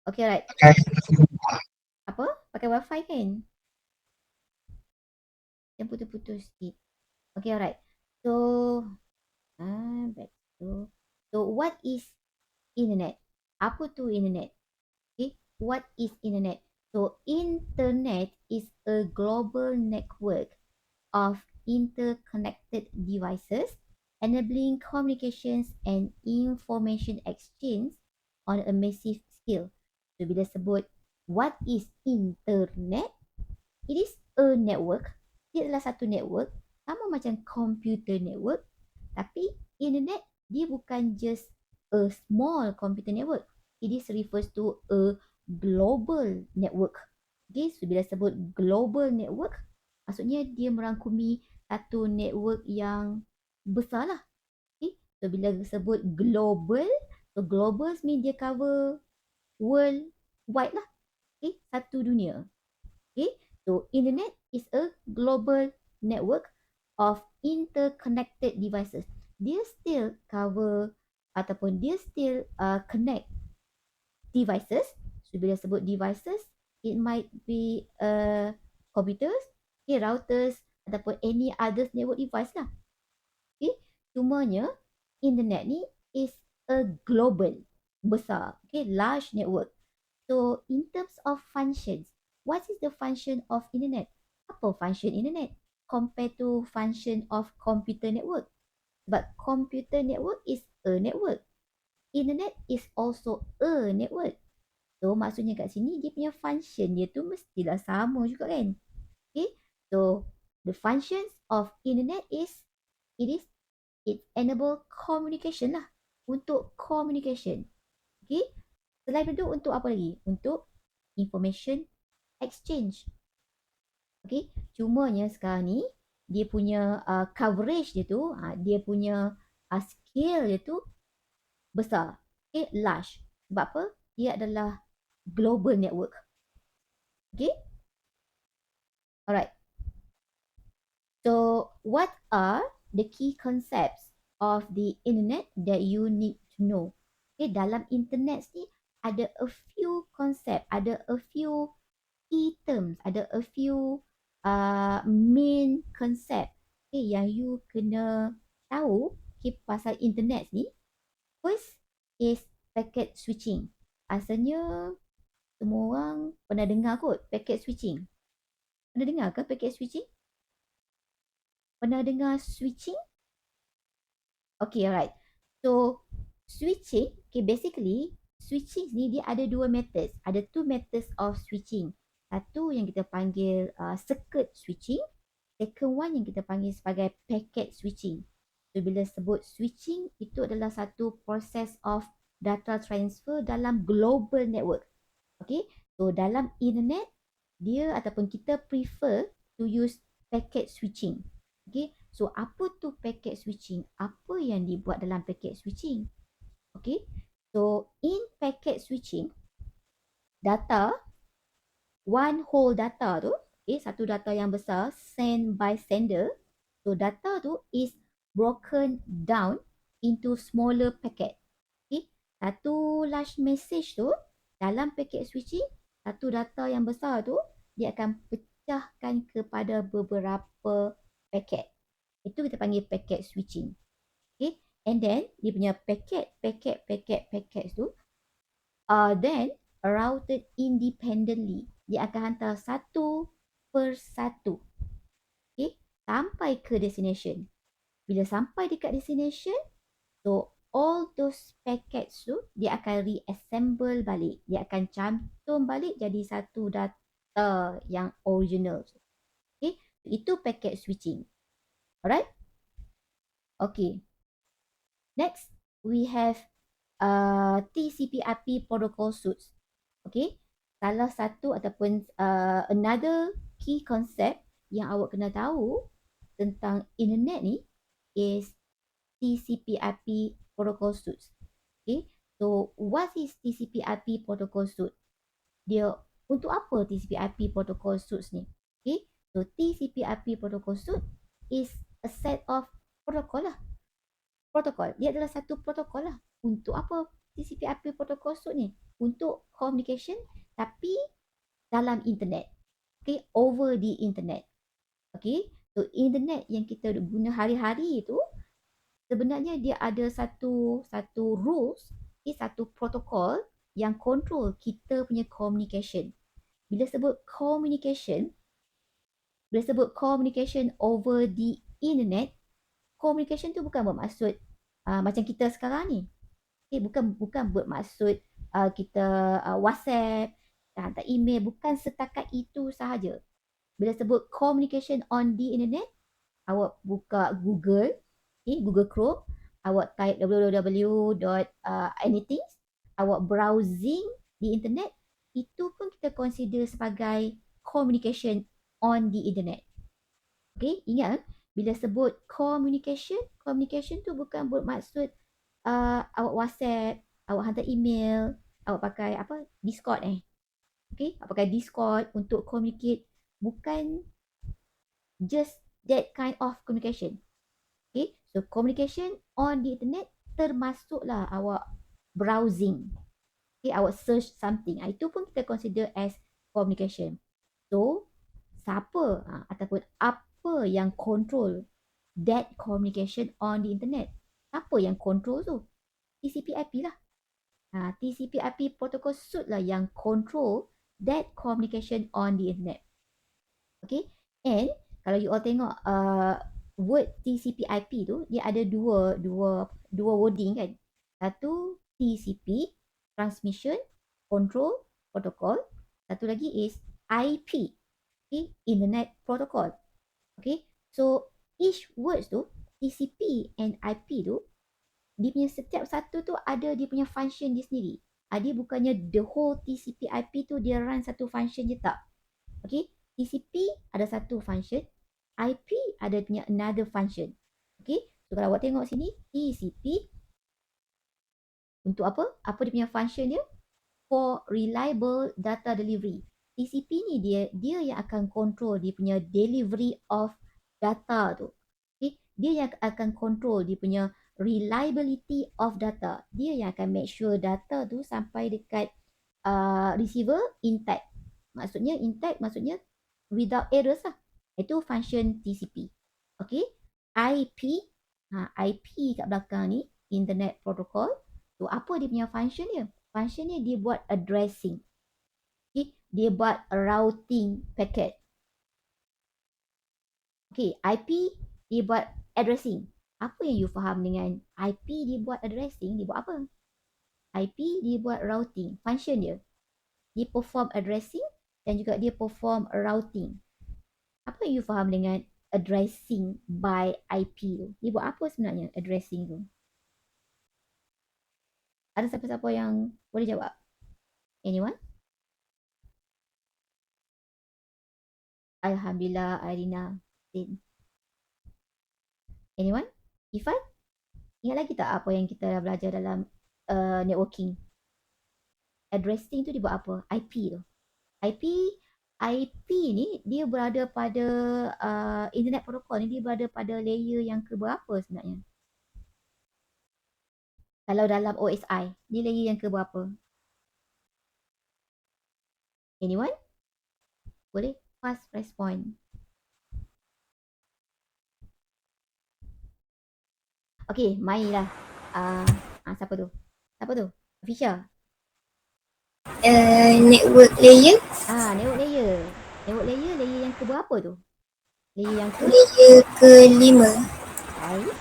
Okay, right. Apa? Pakai wifi kan? Yang putus-putus sikit. Okay, alright. So, back to. So, what is internet? Apa tu internet? Okay, what is internet? So, internet is a global network of interconnected devices enabling communications and information exchange on a massive scale. So, bila sebut what is internet, it is a network. Dia adalah satu network, sama macam computer network, tapi internet dia bukan just a small computer network. It is refers to a global network. Okay, so bila sebut global network, maksudnya dia merangkumi satu network yang besar lah. Okay, so bila sebut global, so global mean dia cover world wide lah. Okay, satu dunia. Okay, so internet is a global network of interconnected devices. Dia still cover ataupun dia still connect devices. So bila sebut devices, it might be computers, okay, routers ataupun any other network device lah. Okay, cumanya internet ni is a global, besar, okay, large network. So in terms of functions, what is the function of internet? Apa function internet compared to function of computer network? But computer network is a network. Internet is also a network. So maksudnya kat sini dia punya function dia tu mestilah sama juga kan. Okay. So the functions of internet is it enable communication lah. Untuk communication. Okay. Selain itu untuk apa lagi? Untuk information exchange. Okay. Cumanya sekarang ni dia punya coverage dia tu, dia punya scale dia tu besar. Okay. Large. Sebab apa? Dia adalah global network. Okay. Alright. So what are the key concepts of the internet that you need to know? Okay, dalam internet ni ada a few concept, ada a few key terms, ada a few main concept, okay, yang you kena tahu, okay, pasal internet ni. First is packet switching. Asalnya semua orang pernah dengar kot packet switching. Pernah dengar ke packet switching? Pernah dengar switching? Okay, alright. So, switching, okay, basically, switching ni dia ada dua methods. Ada two methods of switching. Satu yang kita panggil circuit switching. Second one yang kita panggil sebagai packet switching. So, bila sebut switching, itu adalah satu proses of data transfer dalam global network. Okay, so dalam internet, dia ataupun kita prefer to use packet switching. Okay, so apa tu packet switching? Apa yang dibuat dalam packet switching? Okay, so in packet switching, data, one whole data tu, okay, satu data yang besar, sent by sender. So data tu is broken down into smaller packet. Okay, satu large message tu, dalam packet switching, satu data yang besar tu, dia akan pecahkan kepada beberapa packet. Itu kita panggil packet switching. Okay. And then dia punya packet tu then routed independently. Dia akan hantar satu per satu. Okay. Sampai ke destination. Bila sampai dekat destination, so all those packets tu dia akan reassemble balik. Dia akan cantum balik jadi satu data yang original. Okay. Itu packet switching. Alright. Okay. Next, we have TCP/IP protocol suites. Okay. Salah satu ataupun another key concept yang awak kena tahu tentang internet ni is TCP/IP protocol suites. Okay. So, what is TCP/IP protocol suite? Dia untuk apa TCP/IP protocol suites ni? Okay. So, TCP/IP protocol suite is a set of protocol lah. Protokol. Dia adalah satu protokol lah. Untuk apa TCP/IP protocol suite ni? Untuk communication tapi dalam internet. Okay. Over the internet. Okay. So, internet yang kita guna hari-hari itu sebenarnya dia ada satu rules, okay, satu protokol yang control kita punya communication. Bila sebut communication over the internet, communication tu bukan bermaksud macam kita sekarang ni. Okay, bukan bermaksud kita WhatsApp, hantar email, bukan setakat itu sahaja. Bila sebut communication on the internet, awak buka Google, okay, Google Chrome, awak type www. Anything, awak browsing di internet, itu pun kita consider sebagai communication on the internet. Okay, ingat bila sebut communication tu bukan bermaksud awak WhatsApp, awak hantar email, awak pakai apa, Discord Okay, awak pakai Discord untuk communicate, bukan just that kind of communication. Okay, so communication on the internet termasuklah awak browsing. Okay, awak search something. Itu pun kita consider as communication. So, siapa ataupun apa yang control that communication on the internet? Apa yang control tu? TCP/IP lah. TCP/IP protocol suite lah yang control that communication on the internet. Okay, and kalau you all tengok word TCP/IP tu, dia ada dua wording kan. Satu TCP, transmission control protocol. Satu lagi is IP, okay, internet protocol. Okay, so each words tu, TCP and IP tu, dia punya setiap satu tu ada dia punya function dia sendiri. Dia bukannya the whole TCP/IP tu dia run satu function je, tak. Okay, TCP ada satu function, IP ada punya another function. Okay, so kalau awak tengok sini, TCP untuk apa? Apa dia punya function dia? For reliable data delivery. TCP ni dia yang akan control dia punya delivery of data tu. Okay, dia yang akan control dia punya reliability of data. Dia yang akan make sure data tu sampai dekat receiver intact. Maksudnya intact, maksudnya without errors lah. Itu function TCP. Okay, IP, IP kat belakang ni, internet protocol. Tu apa dia punya function dia? Function dia buat addressing. Okay, dia buat routing packet. Okay, IP dia buat addressing. Apa yang you faham dengan IP dia buat addressing? Dia buat apa? IP dia buat routing. Function dia, dia perform addressing dan juga dia perform routing. Apa yang you faham dengan addressing by IP tu? Dia buat apa sebenarnya addressing tu? Ada siapa-siapa yang boleh jawab? Anyone? Alhamdulillah, Irina. Anyone? Ifan? Ingat lagi tak apa yang kita dah belajar dalam networking? Addressing tu dia buat apa? IP tu. IP ni dia berada pada internet protocol ni, dia berada pada layer yang keberapa sebenarnya? Kalau dalam OSI, dia layer yang keberapa? Anyone? Boleh fast respond. Okay, mainlah. Siapa tu? Fisha. Network layer. Network layer. Network layer yang keberapa tu? Layer yang Layer ke-5. Baik.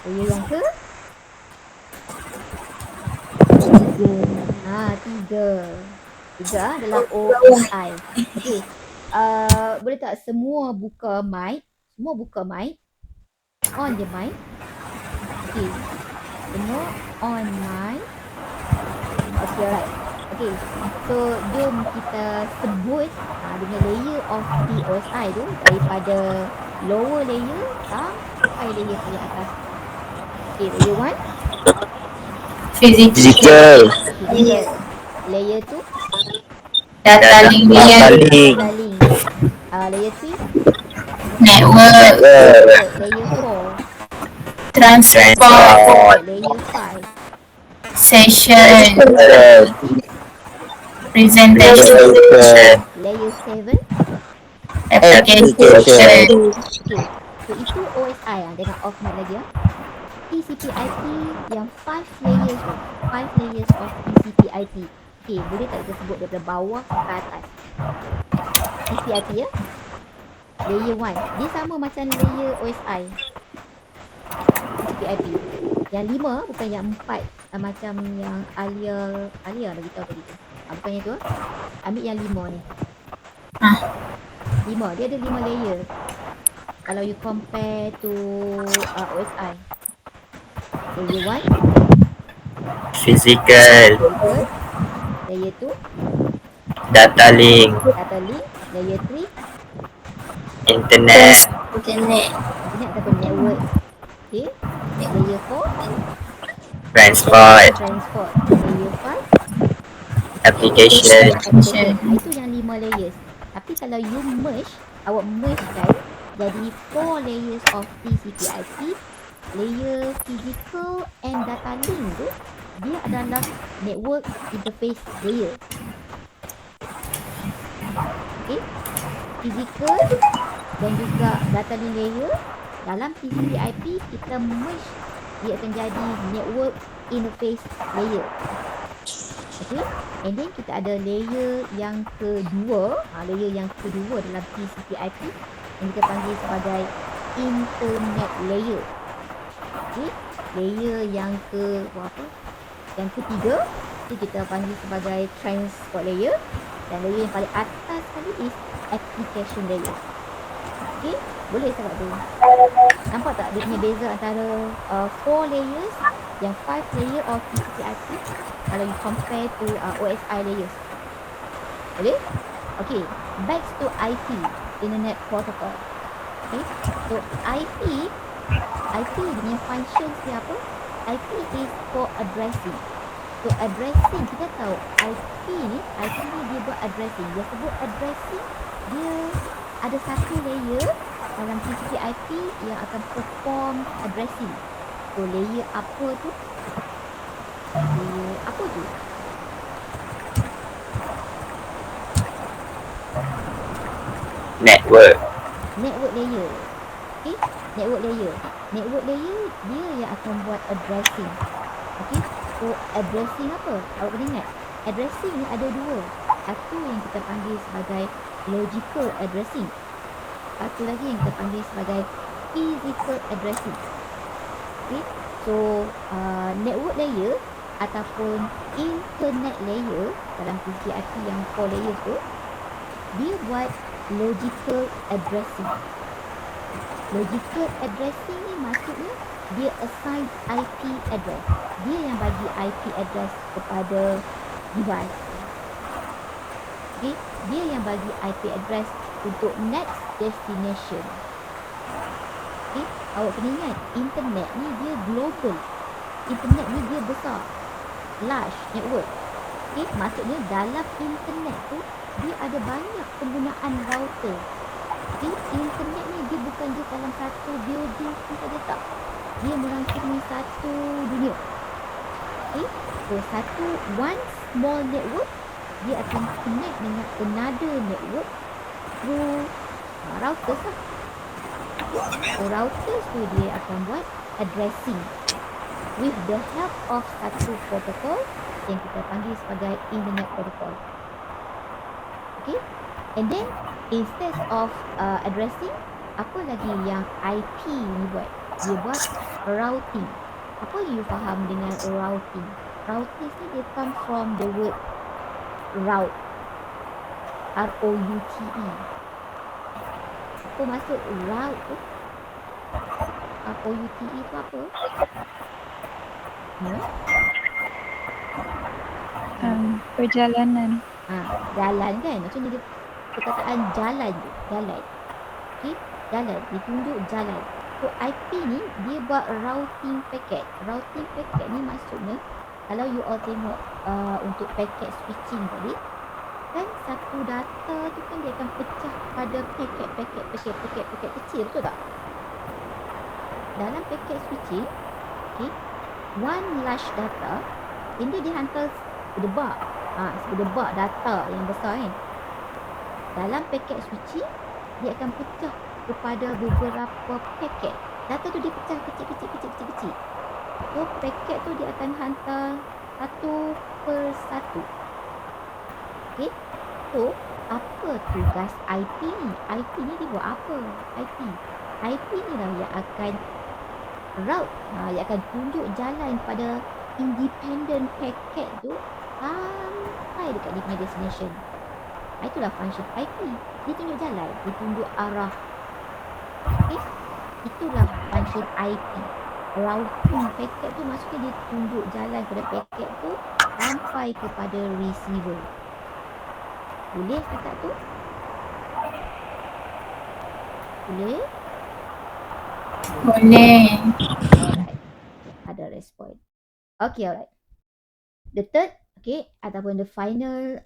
Layer yang ke? 3 dalam OSI. Okay. Boleh tak semua buka mic? On je mic. Okay. Semua on mic. Okay, alright. Okay. So, jom kita sebut dia punya layer of the OSI tu daripada lower layer sampai layer paling atas. Okay, layer 1. Physical. Layer 2. Data link. Layer 3. Network. Layer 4. Transport. Layer 5. Session. Presentation. Layer 7. Application. Okay. So itu OSI Dengan off mic lagi TCP/IP yang 5 layers tu. 5 layers of TCP/IP. Okay, boleh tak kita sebut daripada bawah ke atas? TCP/IP Layer 1. Dia sama macam layer OSI. TCP/IP. Yang 5 bukan yang 4 macam yang Alia dah beritahu tadi tu. Bukan yang tu. Ambil yang 5 ni. 5. Dia ada 5 layer. Kalau you compare to OSI. Layer 1, Physical. physical. Layer 2, Data link. data link. Layer 3, Internet. Internet. internet ataupun network. Okay. Layer 4, Transport. transport. Layer 5, Application. application. Itu yang 5 layers. Tapi kalau you merge, awak merge kan jadi 4 layers of TCP/IP. Layer physical and data link tu dia adalah network interface layer. Okay. Physical dan juga data link layer dalam TCP/IP kita merge, dia akan jadi network interface layer. Okay. And then kita ada layer yang kedua, layer yang kedua dalam TCP/IP yang kita panggil sebagai internet layer. Okay. Layer yang berapa? Yang ketiga itu kita panggil sebagai transport layer, dan layer yang paling atas sekali is application layer. Okay, boleh cakap tu. Nampak tak dia punya beza antara 4 layers yang 5 layer of TCP/IP kalau you compare to OSI layers. Boleh? Okay, back to IP, Internet Protocol. Okay, so IP dia punya functions dia apa? IP is for addressing. So addressing, kita tahu IP ni dia buat addressing. Dia sebut addressing, dia ada satu layer dalam TCP/IP yang akan perform addressing. So layer apa tu? Layer apa tu? Network. Network layer. Okay, network layer. Network layer dia yang akan buat addressing. Okay, so addressing apa? Awak kena ingat, addressing ni ada dua. Satu yang kita panggil sebagai logical addressing. Satu lagi yang kita panggil sebagai physical addressing. Okay, so network layer ataupun internet layer dalam TCP/IP yang 4 layers tu, dia buat logical addressing. Logical addressing ni maksudnya dia assign IP address. Dia yang bagi IP address kepada device. Okay, dia yang bagi IP address untuk next destination. Okay, awak kena ingat, internet ni dia global. Internet ni dia besar, large network. Okay, maksudnya dalam internet tu dia ada banyak penggunaan router. Okay, internet ni dia bukan je dalam satu building tu saja, tak. Dia merangkumi satu dunia. Okay, so one small network dia akan connect dengan another network through routers lah. So routers tu dia akan buat addressing with the help of satu protocol yang kita panggil sebagai internet protocol. Okay, and then instead of addressing, apa lagi yang IP ni buat? Dia buat routing. Apa you faham dengan routing? Routing ni dia come from the word route. R-O-U-T-E. Apa maksud route tu? R-O-U-T-E tu apa? Perjalanan. Jalan kan? Macam dia perkataan jalan je. Jalan. Okay? Jalan. Ditunjuk jalan. So IP ni dia buat routing packet. Routing packet ni maksudnya kalau you all tengok untuk packet switching tadi, kan satu data tu kan dia akan pecah pada packet kecil, betul tak? Dalam packet switching, okay, one large data ini dihantar sedebak. Sedebak data yang besar kan. Dalam packet switching dia akan pecah kepada beberapa packet. Data tu dia pecah kecil. So packet tu dia akan hantar satu per satu. Okay, so apa tugas IP ni? IP ni dia buat apa? IP ni lah yang akan route, yang akan tunjuk jalan pada independent packet tu sampai dekat dia punya destination. Itulah function IP. Dia tunjuk jalan, dia tunjuk arah. Okay, itulah function IP. Routing paket tu maksudnya dia tunjuk jalan pada paket tu sampai kepada receiver. Boleh setakat tu? Boleh? Boleh. Alright. Ada respon. Okay, alright. The third, okay, ataupun the final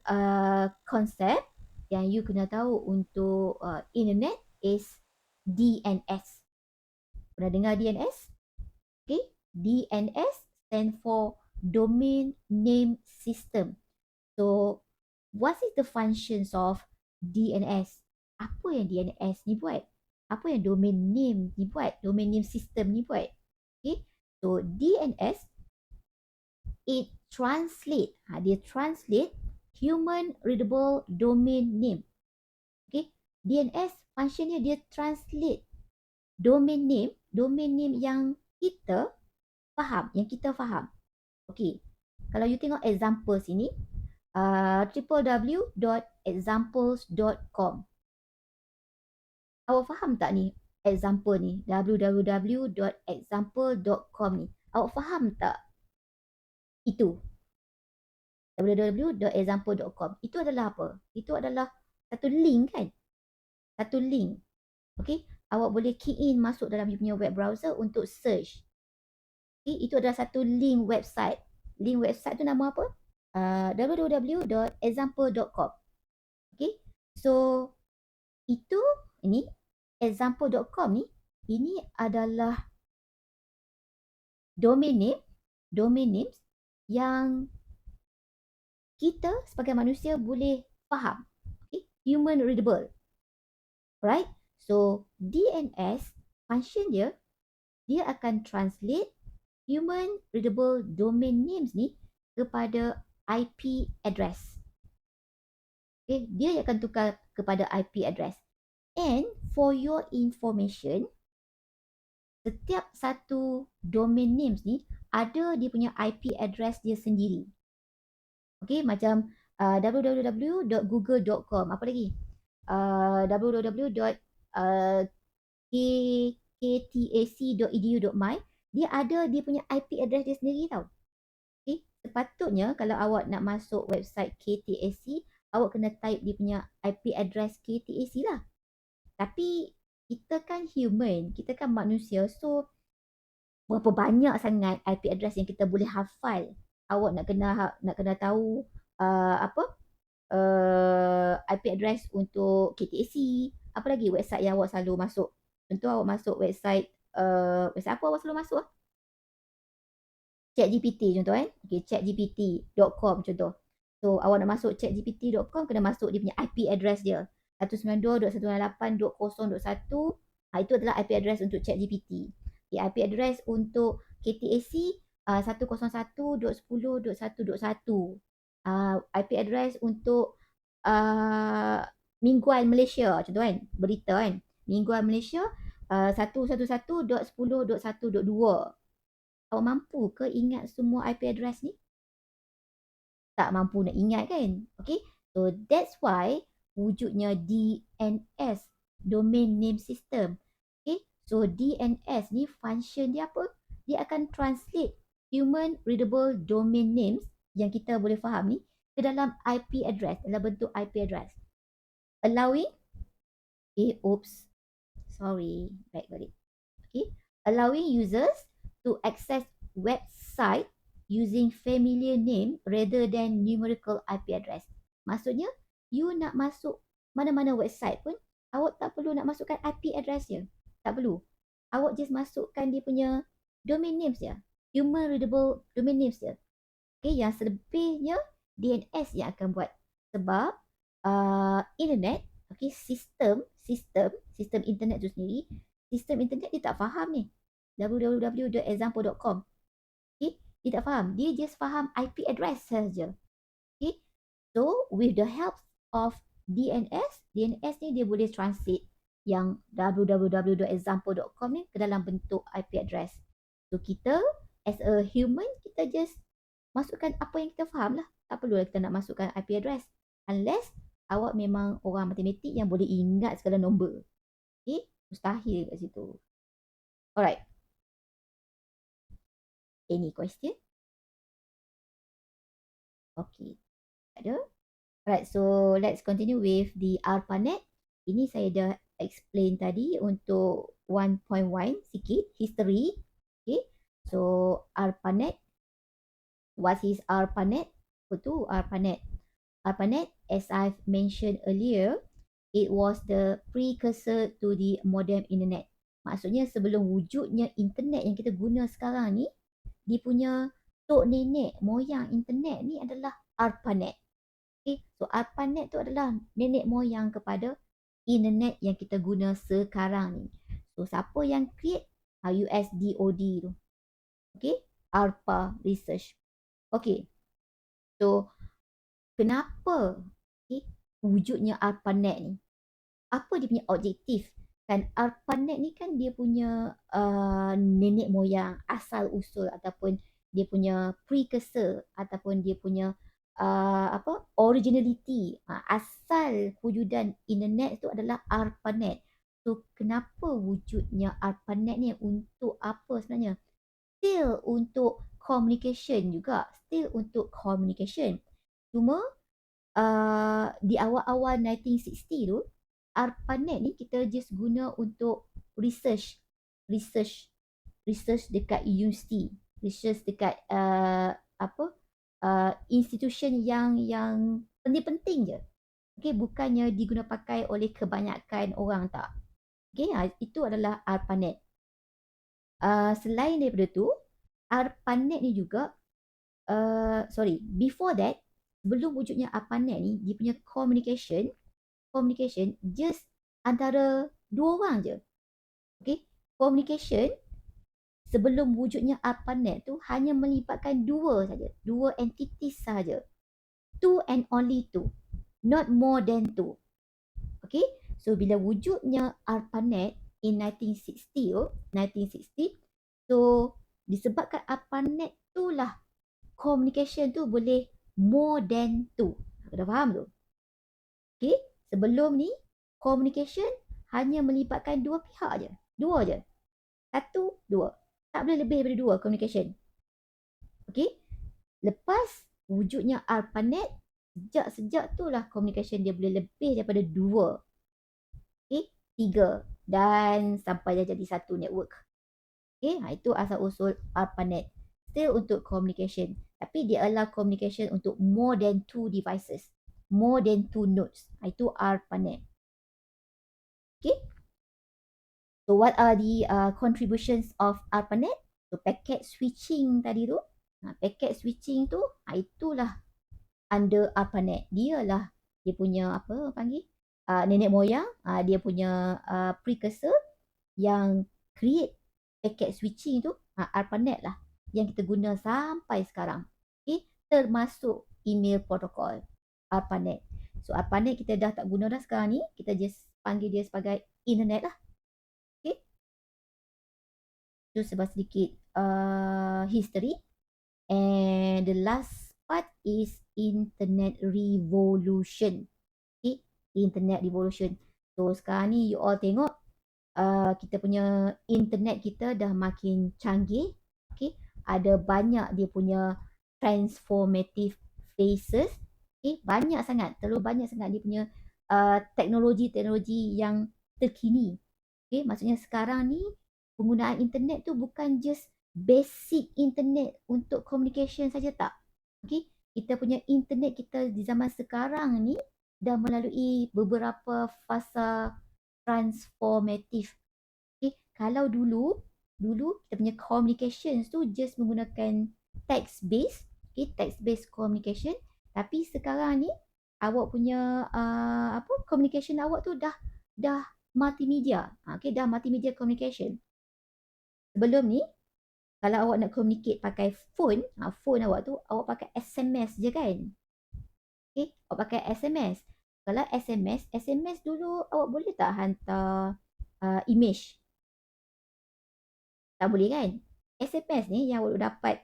concept yang you kena tahu untuk internet is DNS. Pernah dengar DNS? Okay, DNS stand for Domain Name System. So, what is the functions of DNS? Apa yang DNS ni buat? Apa yang domain name ni buat? Domain name system ni buat? Okay, so DNS it translate, dia translate human readable domain name. Okay, DNS functionnya dia translate domain name yang kita faham, Okay, kalau you tengok example sini, www.examples.com. Awak faham tak ni example ni, www.example.com ni? Awak faham tak itu? www.example.com. Itu adalah apa? Itu adalah satu link kan? Satu link. Okay? Awak boleh key in masuk dalam you punya web browser untuk search. Okay? Itu adalah satu link website. Link website tu nama apa? www.example.com. Okay? So, itu, ini, example.com ni, ini adalah domain names yang kita sebagai manusia boleh faham. Okay? Human readable. Right? So, DNS function dia akan translate human readable domain names ni kepada IP address. Okay? Dia akan tukar kepada IP address. And for your information, setiap satu domain names ni ada dia punya IP address dia sendiri. Okay, macam www.google.com. Apa lagi? www.ktac.edu.my. Dia ada dia punya IP address dia sendiri tau. Okay, sepatutnya kalau awak nak masuk website KTAC, awak kena type dia punya IP address KTAC lah. Tapi kita kan human, kita kan manusia, so berapa banyak sangat IP address yang kita boleh hafal. Awak nak kena tahu IP address untuk KTAC. Apa lagi website yang awak selalu masuk? Contoh awak masuk website website apa awak selalu masuk? ChatGPT contoh kan? Okay, chatgpt.com contoh. So awak nak masuk chatgpt.com kena masuk dia punya IP address dia. 192.168.0.1. Itu adalah IP address untuk ChatGPT. Okay, IP address untuk KTAC 101.10.1.1. IP address untuk Mingguan Malaysia contoh kan, berita kan, Mingguan Malaysia 111.10.1.2. Awak mampu ke ingat semua IP address ni? Tak mampu nak ingat kan? Okay, so that's why wujudnya DNS, Domain Name System. Okay, so DNS ni function dia apa? Dia akan translate human readable domain names yang kita boleh faham ni ke dalam IP address, dalam bentuk IP address. Allowing, back balik. Okay, allowing users to access website using familiar name rather than numerical IP address. Maksudnya, you nak masuk mana-mana website pun, awak tak perlu nak masukkan IP address dia. Tak perlu. Awak just masukkan dia punya domain names dia. Human readable domain names dia. Okay, yang selebihnya DNS yang akan buat. Sebab internet, okay, sistem internet tu sendiri, sistem internet dia tak faham ni. www.example.com. Okay, dia tak faham. Dia just faham IP address saja. Okay, so with the help of DNS ni dia boleh translate yang www.example.com ni ke dalam bentuk IP address. So kita as a human, kita just masukkan apa yang kita faham lah. Tak perlu kita nak masukkan IP address. Unless awak memang orang matematik yang boleh ingat segala nombor. Okay, Mustahil kat situ. Alright. Any question? Okay. Tak ada. Alright, so let's continue with the ARPANET. Ini saya dah explain tadi untuk 1.1 sikit, history. Okay, so ARPANET. What is ARPANET? Apa tu ARPANET? ARPANET, as I've mentioned earlier, it was the precursor to the modern internet. Maksudnya sebelum wujudnya internet yang kita guna sekarang ni, dia punya tok nenek moyang internet ni adalah ARPANET. Okay, so ARPANET tu adalah nenek moyang kepada internet yang kita guna sekarang ni. So siapa yang create? USDOD tu. Okay, ARPA Research. Okay, so kenapa wujudnya ARPANET ni? Apa dia punya objektif? Kan ARPANET ni kan dia punya nenek moyang, asal usul ataupun dia punya precursor ataupun dia punya originality, asal wujudan internet tu adalah ARPANET. So kenapa wujudnya ARPANET ni, untuk apa sebenarnya? Still untuk communication juga, cuma di awal-awal 1960 tu, ARPANET ni kita just guna untuk research dekat universiti, research dekat institution yang penting-penting je. Okay, bukannya diguna pakai oleh kebanyakan orang, tak. Okay, itu adalah ARPANET. Selain daripada tu, ARPANET ni juga, before that, sebelum wujudnya ARPANET ni, dia punya communication just antara dua orang je. Okay, communication sebelum wujudnya ARPANET tu hanya melibatkan dua entities saja. Two and only two, not more than two. Okay, so bila wujudnya ARPANET in 1960, so disebabkan ARPANET tu lah communication tu boleh more than two. Dah faham tu? Okay, sebelum ni communication hanya melibatkan dua pihak je. Dua je. Satu, dua. Tak boleh lebih daripada dua communication. Okay, lepas wujudnya ARPANET, sejak tu lah communication dia boleh lebih daripada dua. Okay, tiga. Dan sampai dia jadi satu network. Okay, itu asal usul ARPANET. Still untuk communication. Tapi dia allow communication untuk more than two devices. More than two nodes. Itu ARPANET. Okay. So what are the contributions of ARPANET? So packet switching tadi tu. Packet switching tu, itulah under ARPANET. Dialah dia punya apa panggil? Nenek moyang. Dia punya precursor yang create packet switching tu. ARPANET lah yang kita guna sampai sekarang. Okay. Termasuk email protocol. ARPANET. So ARPANET kita dah tak guna dah sekarang ni. Kita just panggil dia sebagai internet lah. Okay. Itu sebab sedikit history. And the last part is internet revolution. Okay. Internet revolution. So sekarang ni you all tengok kita punya internet kita dah makin canggih. Okay. Ada banyak dia punya transformative phases. Okay. Banyak sangat. Terlalu banyak sangat dia punya teknologi-teknologi yang terkini. Okay. Maksudnya sekarang ni penggunaan internet tu bukan just basic internet untuk communication saja, tak. Okay. Kita punya internet kita di zaman sekarang ni dah melalui beberapa fasa transformative. Okay. Kalau dulu kita punya communications tu just menggunakan text based, okay, text based communication. Tapi sekarang ni awak punya communication awak tu dah multimedia. Okay, dah multimedia communication. Sebelum ni kalau awak nak communicate pakai phone awak tu awak pakai SMS je kan. Okay, awak pakai SMS. Kalau SMS dulu awak boleh tak hantar image? Tak boleh kan? SMS ni yang awak dapat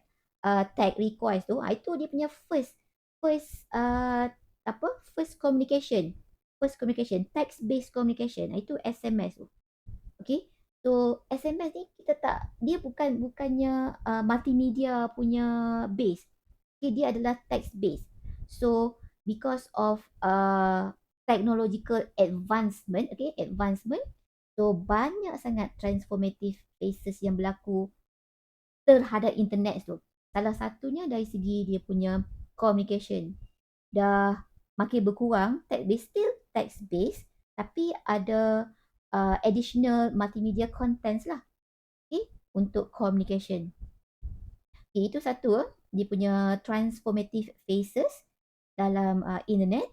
tag request tu, itu dia punya first communication. First communication, text based communication. Itu SMS tu. Okay. So SMS ni kita tak, dia bukannya multimedia punya base. Okay, dia adalah text base. So because of technological advancement, so banyak sangat transformative phases yang berlaku terhadap internet tu. Salah satunya dari segi dia punya communication. Dah makin berkurang, text base still text base, tapi ada additional multimedia contents lah, okay, untuk communication. Okay, itu satu dia punya transformative phases dalam internet.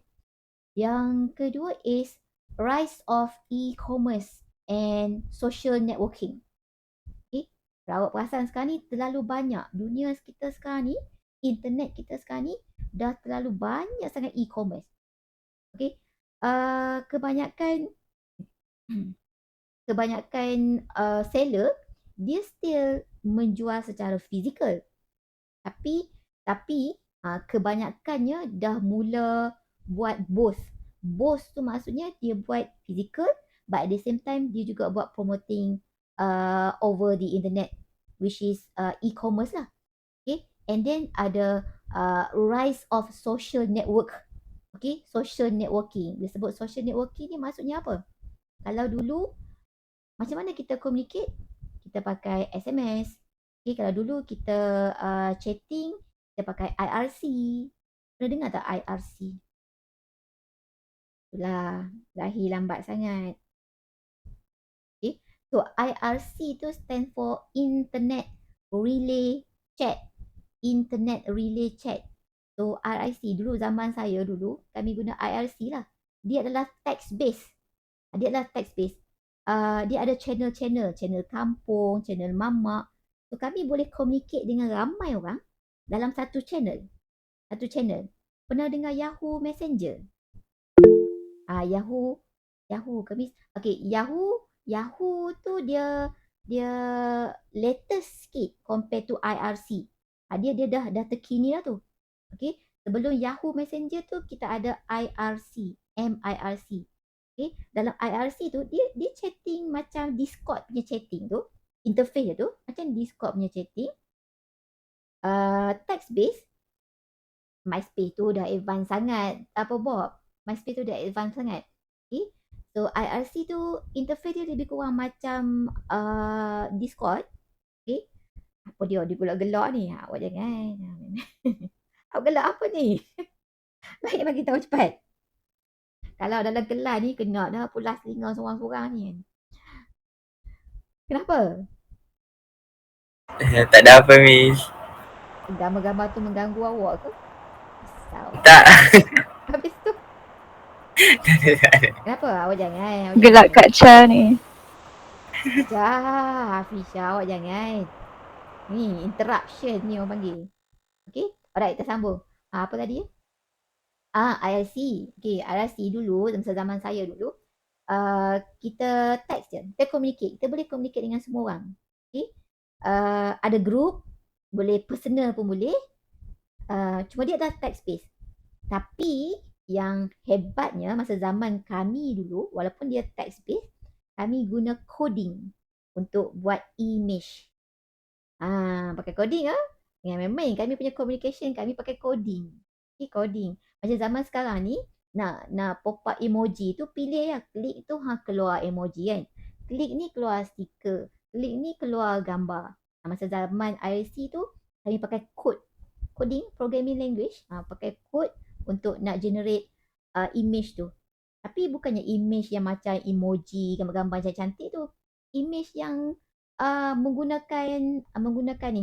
Yang kedua is rise of e-commerce and social networking. Okay, kalau awak perasan sekarang ni terlalu banyak dunia kita sekarang ni, internet kita sekarang ni dah terlalu banyak sangat e-commerce. Okay, kebanyakan seller dia still menjual secara fizikal, tapi kebanyakannya dah mula buat both tu maksudnya dia buat fizikal, but at the same time dia juga buat promoting over the internet, which is e-commerce lah. Okay, and then ada rise of social network. Okay, social networking. Dia sebut social networking ni maksudnya apa? Kalau dulu macam mana kita communicate? Kita pakai SMS. Okay, kalau dulu kita chatting, kita pakai IRC. Pernah dengar tak IRC? Itulah, lahir lambat sangat. Okay, so IRC tu stand for Internet Relay Chat. Internet Relay Chat. So IRC dulu, zaman saya dulu, kami guna IRC lah. Dia adalah text base. Dia ada channel kampung, channel mamak. So kami boleh communicate dengan ramai orang dalam satu channel. Pernah dengar Yahoo Messenger? Yahoo kami. Okay, Yahoo tu dia latest sikit compare to IRC. Dia dah terkini lah tu. Okay, sebelum Yahoo Messenger tu kita ada IRC, MIRC. Okay, dalam IRC tu dia chatting macam Discord punya chatting tu. Interface tu macam Discord punya chatting. Text based. MySpace tu dah advance sangat. Apa Bob? MySpace tu dah advance sangat. Okay, so IRC tu interface dia lebih kurang macam Discord. Okay, apa dia gelak-gelak ni? Awak jangan. Awak gelak apa ni? Baik bagi tahu cepat. Kalau dalam kelas ni kena dah pulas telinga seorang-seorang ni kan. Kenapa? Tak ada apa, Miss. Gambar-gambar tu mengganggu awak ke? Risau. Tak. Habis tu Tak ada. kenapa? Awak jangan. Gelak Kak Cha ni. Hafisha, awak jangan. Ni interruption ni orang panggil. Okay, alright, kita sambung. Apa tadi? IRC. Okay, IRC dulu, zaman saya dulu, kita text je, kita communicate. Kita boleh communicate dengan semua orang. Okay, ada group, boleh personal pun boleh. Cuma dia adalah text based. Tapi yang hebatnya masa zaman kami dulu, walaupun dia text based, kami guna coding untuk buat image. Pakai coding Yang memang kami punya communication kami pakai coding. Okay, coding. Macam zaman sekarang ni nak pop up emoji tu pilih ya, klik tu keluar emoji kan. Klik ni keluar stiker. Klik ni keluar gambar. Masa zaman IRC tu kami pakai code. Coding, programming language, pakai code untuk nak generate image tu. Tapi bukannya image yang macam emoji, gambar-gambar cantik tu. Image yang menggunakan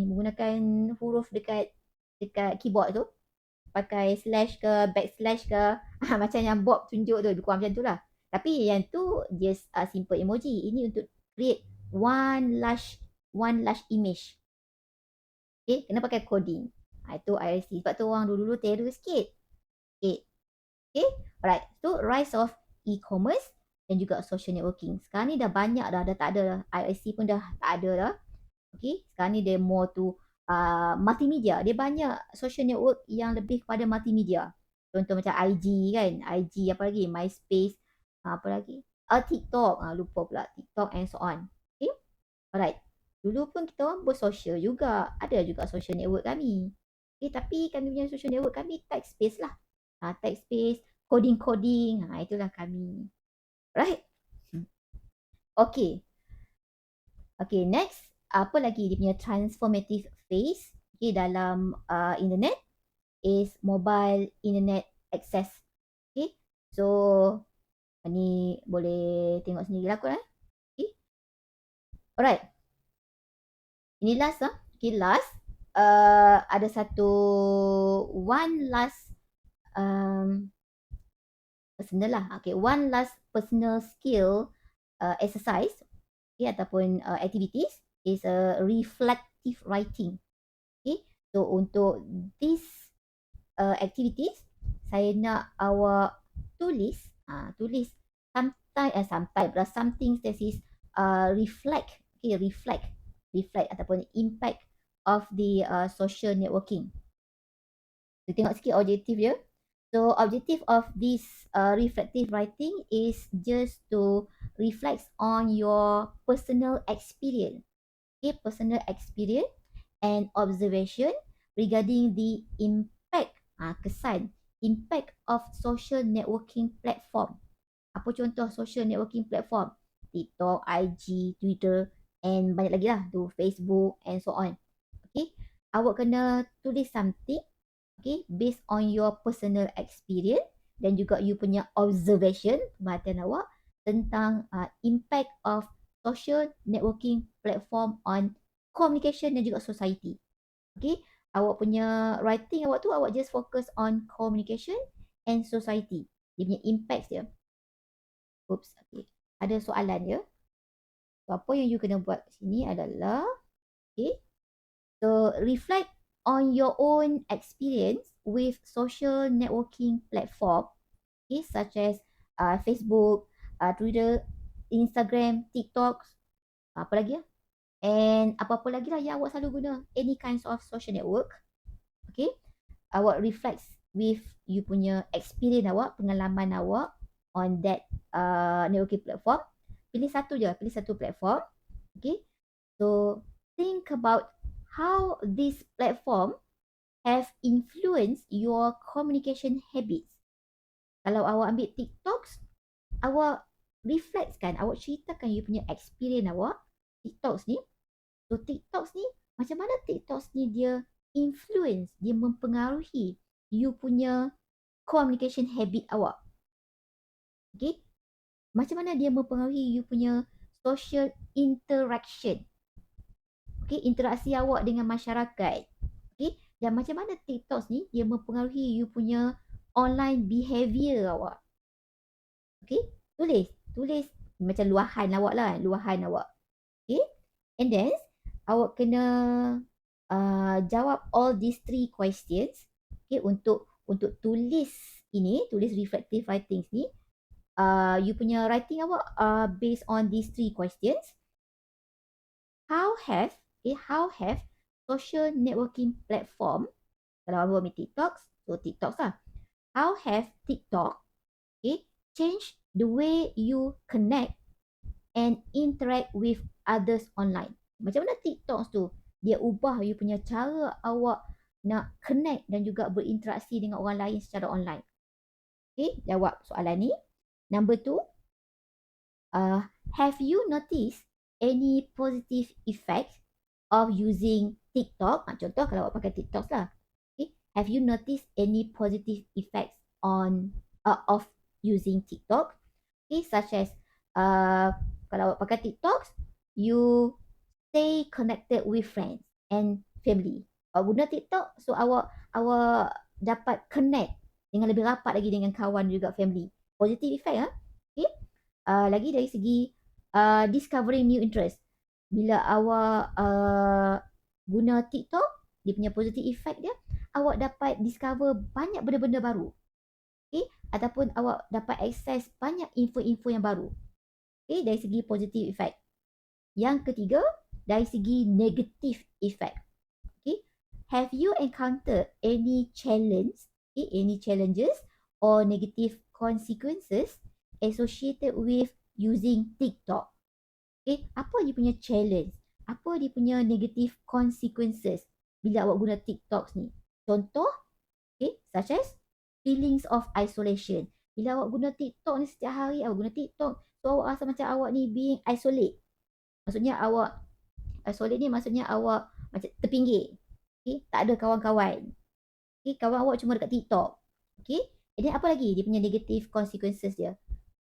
huruf dekat keyboard tu, pakai slash ke backslash ke macam yang Bob tunjuk tu, kurang macam tu lah. Tapi yang tu just simple emoji. Ini untuk create one large image. Okay, kena pakai coding. Itu IRC. Sebab tu orang dulu terror sikit. Okay, alright. So rise of e-commerce dan juga social networking. Sekarang ni dah banyak dah tak ada dah. IRC pun dah tak ada dah. Okay, sekarang ni dia more to multimedia. Dia banyak social network yang lebih kepada multimedia. Contoh macam IG kan. IG apa lagi? MySpace. Apa lagi? TikTok. Lupa pula TikTok and so on. Okay. Alright. Dulu pun kita orang bersosial juga. Ada juga social network kami. Okay, tapi kami punya social network kami text based lah. Text based, coding-coding. Itulah kami. Right? Okay. Okay, next. Apa lagi dia punya transformative phase dalam internet is mobile internet access. Okay. So, ni boleh tengok sendiri lah kot. Okay. Alright. Ini last Okay, last. Ada satu one last personal lah. Okay, one last personal skill exercise ataupun activities is reflective writing. Okay, so untuk this activities saya nak awak tulis some things that is reflect ataupun impact of the social networking. Kita tengok sikit objektif dia. So objective of this reflective writing is just to reflect on your personal experience. Okay, personal experience and observation regarding the impact, kesan, impact of social networking platform. Apa contoh social networking platform? TikTok, IG, Twitter and banyak lagi lah tu, Facebook and so on. Okay, awak kena tulis something based on your personal experience dan juga you punya observation, perhatian awak tentang impact of social networking platform on communication dan juga society. Okay, awak punya writing awak tu awak just focus on communication and society. Dia punya impact dia. Oops, okay. Ada soalan ya. So, apa yang you kena buat sini adalah so reflect on your own experience with social networking platform such as Facebook, Twitter, Instagram, TikTok, apa lagi and apa-apa lagi lah yang awak selalu guna, any kinds of social network. Okay, awak reflect with you punya experience awak, pengalaman awak on that networking platform. Pilih satu platform. Okay, so think about how this platform have influenced your communication habits. Kalau awak ambil TikToks, awak reflectkan, awak ceritakan you punya experience awak TikToks ni. So TikToks ni, macam mana TikToks ni dia influence, dia mempengaruhi you punya communication habit awak. Okay, macam mana dia mempengaruhi you punya social interaction. Okay, interaksi awak dengan masyarakat. Okay, dan macam mana TikToks ni dia mempengaruhi you punya online behavior awak. Okay, tulis macam luahan awak. Okay, and then awak kena jawab all these 3 questions. Okay, untuk tulis reflective writings ni, you punya writing awak based on these 3 questions. How have social networking platform, kalau awak ambil TikToks lah. How have TikTok change the way you connect and interact with others online? Macam mana TikToks tu dia ubah you punya cara awak nak connect dan juga berinteraksi dengan orang lain secara online? Okay, jawab soalan ni. Number 2, have you noticed any positive effect of using TikTok? Contoh kalau awak pakai TikTok lah. Okay, have you noticed any positive effects on of using TikTok? Okay, such as kalau awak pakai TikTok, you stay connected with friends and family. Awak guna TikTok, so awak dapat connect dengan lebih rapat lagi dengan kawan juga family. Positive effect Okay. Lagi dari segi discovering new interest. Bila awak guna TikTok, dia punya positive effect dia, awak dapat discover banyak benda-benda baru. Okay, ataupun awak dapat akses banyak info-info yang baru. Okay, dari segi positive effect. Yang ketiga, dari segi negative effect. Okay, have you encountered any challenges or negative consequences associated with using TikTok. Okay, apa dia punya challenge? Apa dia punya negative consequences bila awak guna TikTok ni? Contoh, okay, such as feelings of isolation. Bila awak guna TikTok ni setiap hari, awak guna TikTok, so awak rasa macam awak ni being isolate. Maksudnya awak, isolate ni maksudnya awak macam terpinggir. Okay, tak ada kawan-kawan. Okay, kawan awak cuma dekat TikTok. Okay, and then apa lagi dia punya negative consequences dia?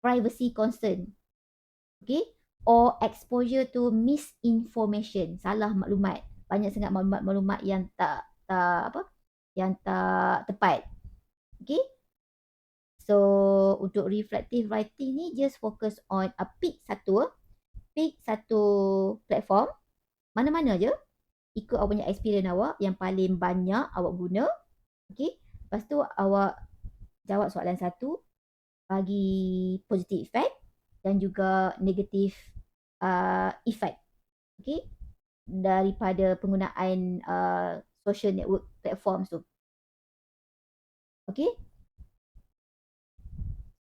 Privacy concern. Okay, or exposure to misinformation, salah maklumat. Banyak sangat maklumat-maklumat yang tak yang tak tepat. Okay, so untuk reflective writing ni just focus on pick satu platform, mana-mana je, ikut awak punya experience awak yang paling banyak awak guna. Okay, lepas tu awak jawab soalan satu, bagi positive effect dan juga negative effect. Okay, daripada penggunaan social network platforms tu. Okay,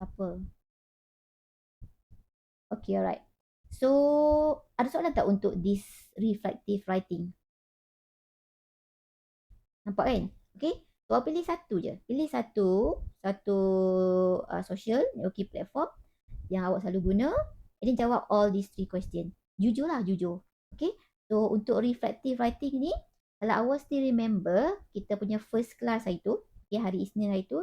apa? Okay, alright. So, ada soalan tak untuk this reflective writing? Nampak kan? Okay, so pilih satu je. Pilih satu social networking platform yang awak selalu guna, and then jawab all these 3 question. Jujur lah, jujur. Okay, so untuk reflective writing ni, kalau awak still remember kita punya first class hari tu, okay, hari Isnin hari tu,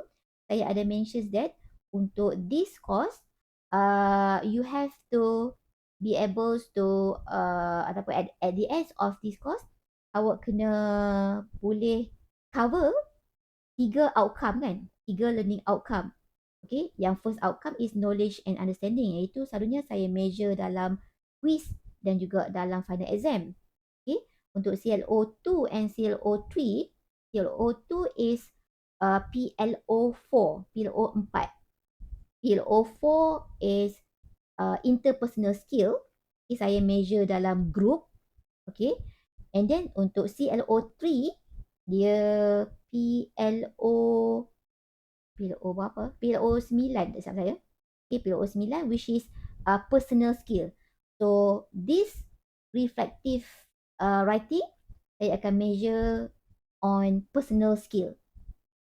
saya ada mention that untuk this course, you have to be able to ataupun at the end of this course, awak kena boleh cover 3 outcome kan, 3 learning outcome. Okay, yang first outcome is knowledge and understanding, iaitu selalunya saya measure dalam quiz dan juga dalam final exam. Okay, untuk CLO2 and CLO3, CLO2 is PLO4, PLO4. PLO4 is interpersonal skill. Okay, saya measure dalam group. Okay, and then untuk CLO3, dia PLO berapa? PLO 9 tak salah saya. Okay, PLO 9 which is personal skill. So this reflective writing, saya akan measure on personal skill.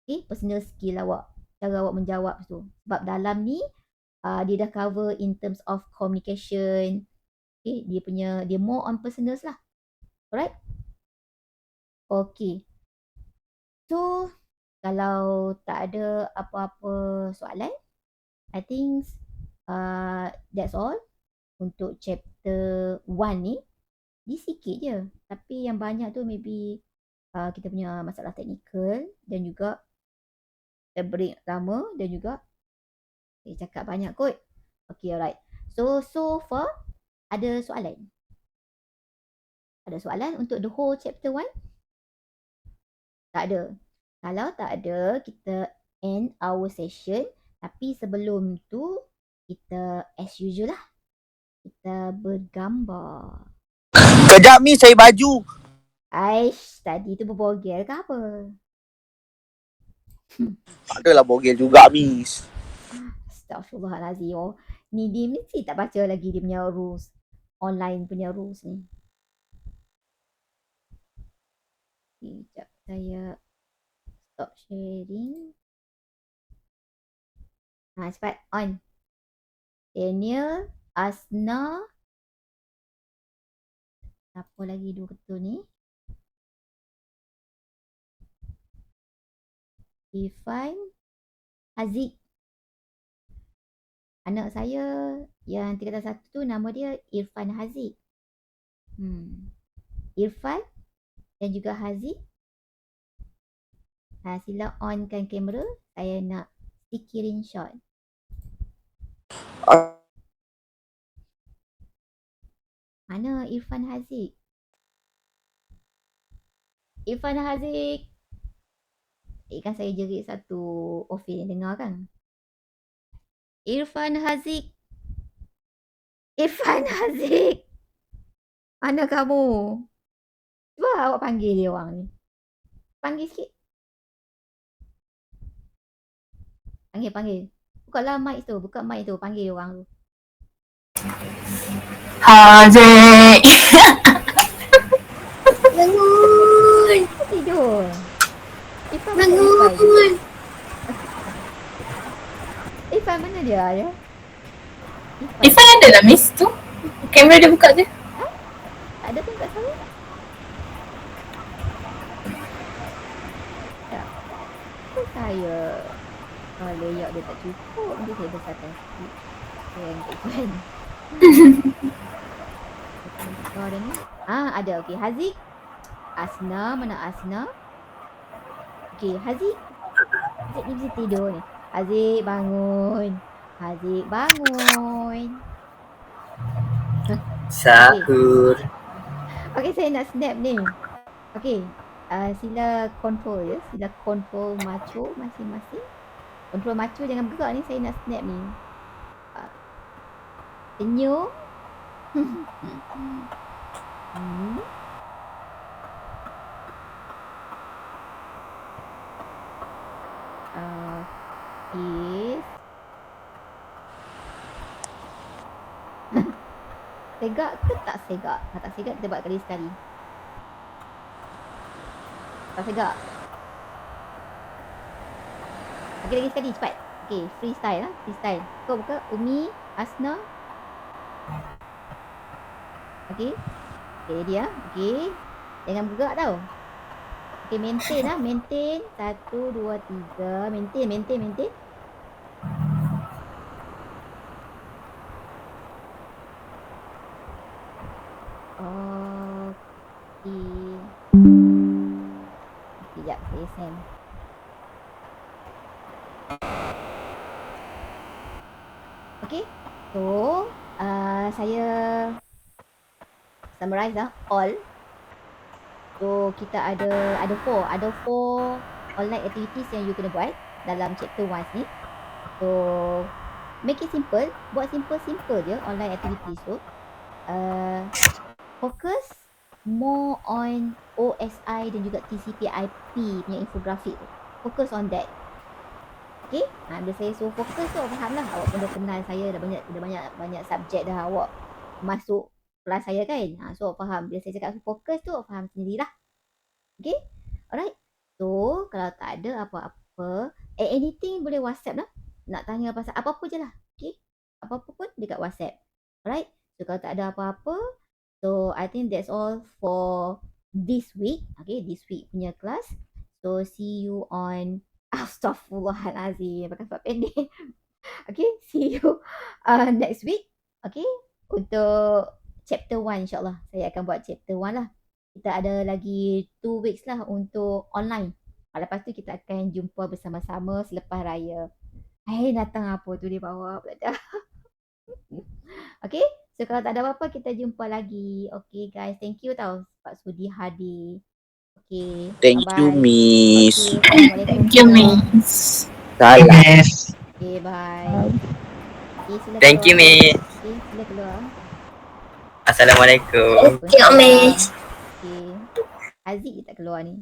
Okay, personal skill awak, cara awak menjawab tu. Sebab dalam ni dia dah cover in terms of communication. Okay, dia more on personals lah. Alright. Okay, so kalau tak ada apa-apa soalan, I think that's all untuk chapter 1 ni. Dia sikit je, tapi yang banyak tu maybe kita punya masalah teknikal dan juga break lama dan juga cakap banyak kot. Okay, alright. So far ada soalan? Ada soalan untuk the whole chapter 1? Tak ada. Kalau tak ada, kita end our session. Tapi sebelum tu, kita as usual lah. Kita bergambar. Kejap ni saya baju. Aish, tadi tu berbogel ke apa? Tak adalah bogel juga, Miss. Astaghfirullahalazim. Oh, ni dia mesti tak baca lagi dia punya rules. Online punya rules ni. Sekejap, saya stop sharing. Cepat on. Daniel, Asna. Apa lagi dua ketua ni? Irfan, Haziq. Anak saya yang tingkatan 1 tu nama dia Irfan Haziq. Irfan dan juga Haziq. Sila onkan kamera. Saya nak screenshot. Mana Irfan Haziq? Irfan Haziq. Kan saya jerit satu Ofin dengar kan? Irfan Haziq. Irfan Haziq. Mana kamu? Cuba awak panggil dia orang ni. Panggil sikit. Panggil. Bukalah mic tu. Buka mic tu. Panggil dia orang tu. Haziq. Bangun. Tidur. Ifan mana Ifan? Bangun. Ifan mana dia ya? Ifan. Ifan ada lah Miss tu. Kamera dia buka je. Tak ada pun kat saya. Tak. Apa saya? Layout dia tak cukup. Nanti saya besarkan sikit. Yang Ifan. Oh, ada ni. Ada. Okey, Haziq. Asna, mana Asna? Okey, Haziq. Haziq ni mesti tidur ni. Haziq bangun. Haziq bangun. Sahur. Okey, saya nak snap ni. Okey. Sila control ya. Sila control macho masing-masing. Control macho jangan bergerak ni. Saya nak snap ni. Senyum. Kiss. Segak ke tak segak? Kalau tak segak kita buat kali sekali. Tak segak. Okey, lagi sekali cepat. Okey, freestyle lah. Freestyle. Kau buka Umi, Asna. Okey. Okey, dia. Okey. Jangan bergerak tau. Okey, maintain lah. Maintain. 1, 2, 3. Maintain. Okey. Sekejap, saya send. Okey. So, saya summarize lah. All. So, kita ada four online activities yang you kena buat dalam chapter 1 ni. So, make it simple. Buat simple je online activities tu. Focus more on OSI dan juga TCP/IP punya infografik tu. Focus on that. Okay? Bila saya suruh fokus tu, faham lah. Awak pun dah kenal saya, dah banyak subjek dah awak masuk kelas saya kan. So, awak faham. Bila saya cakap fokus tu, awak faham sendirilah. Okay? Alright. So, kalau tak ada apa-apa, anything boleh WhatsApp lah. Nak tanya pasal apa-apa je lah. Okay? Apa-apa pun dekat WhatsApp. Alright. So, kalau tak ada apa-apa, so I think that's all for this week. Okay, this week punya kelas. So, see you on Astaghfirullahalazim. Pakai sebab pendek. Okay, see you next week. Okay, untuk chapter 1 insyaAllah. Saya akan buat chapter 1 lah. Kita ada lagi 2 weeks lah untuk online. Lepas tu kita akan jumpa bersama-sama selepas raya. Datang apa tu di bawah pula dah. Okay, so kalau tak ada apa-apa kita jumpa lagi. Okay guys, thank you tau Pak Sudi hadir. Okay, Thank you, bye-bye. Miss. Okay, Assalamualaikum. Thank you Miss. Salam. Yes. Okay, bye. Okay, sila Thank you, keluar. Miss. Okay, sila keluar. Assalamualaikum. Thank you, Miss. Okay. Haziq tak keluar ni.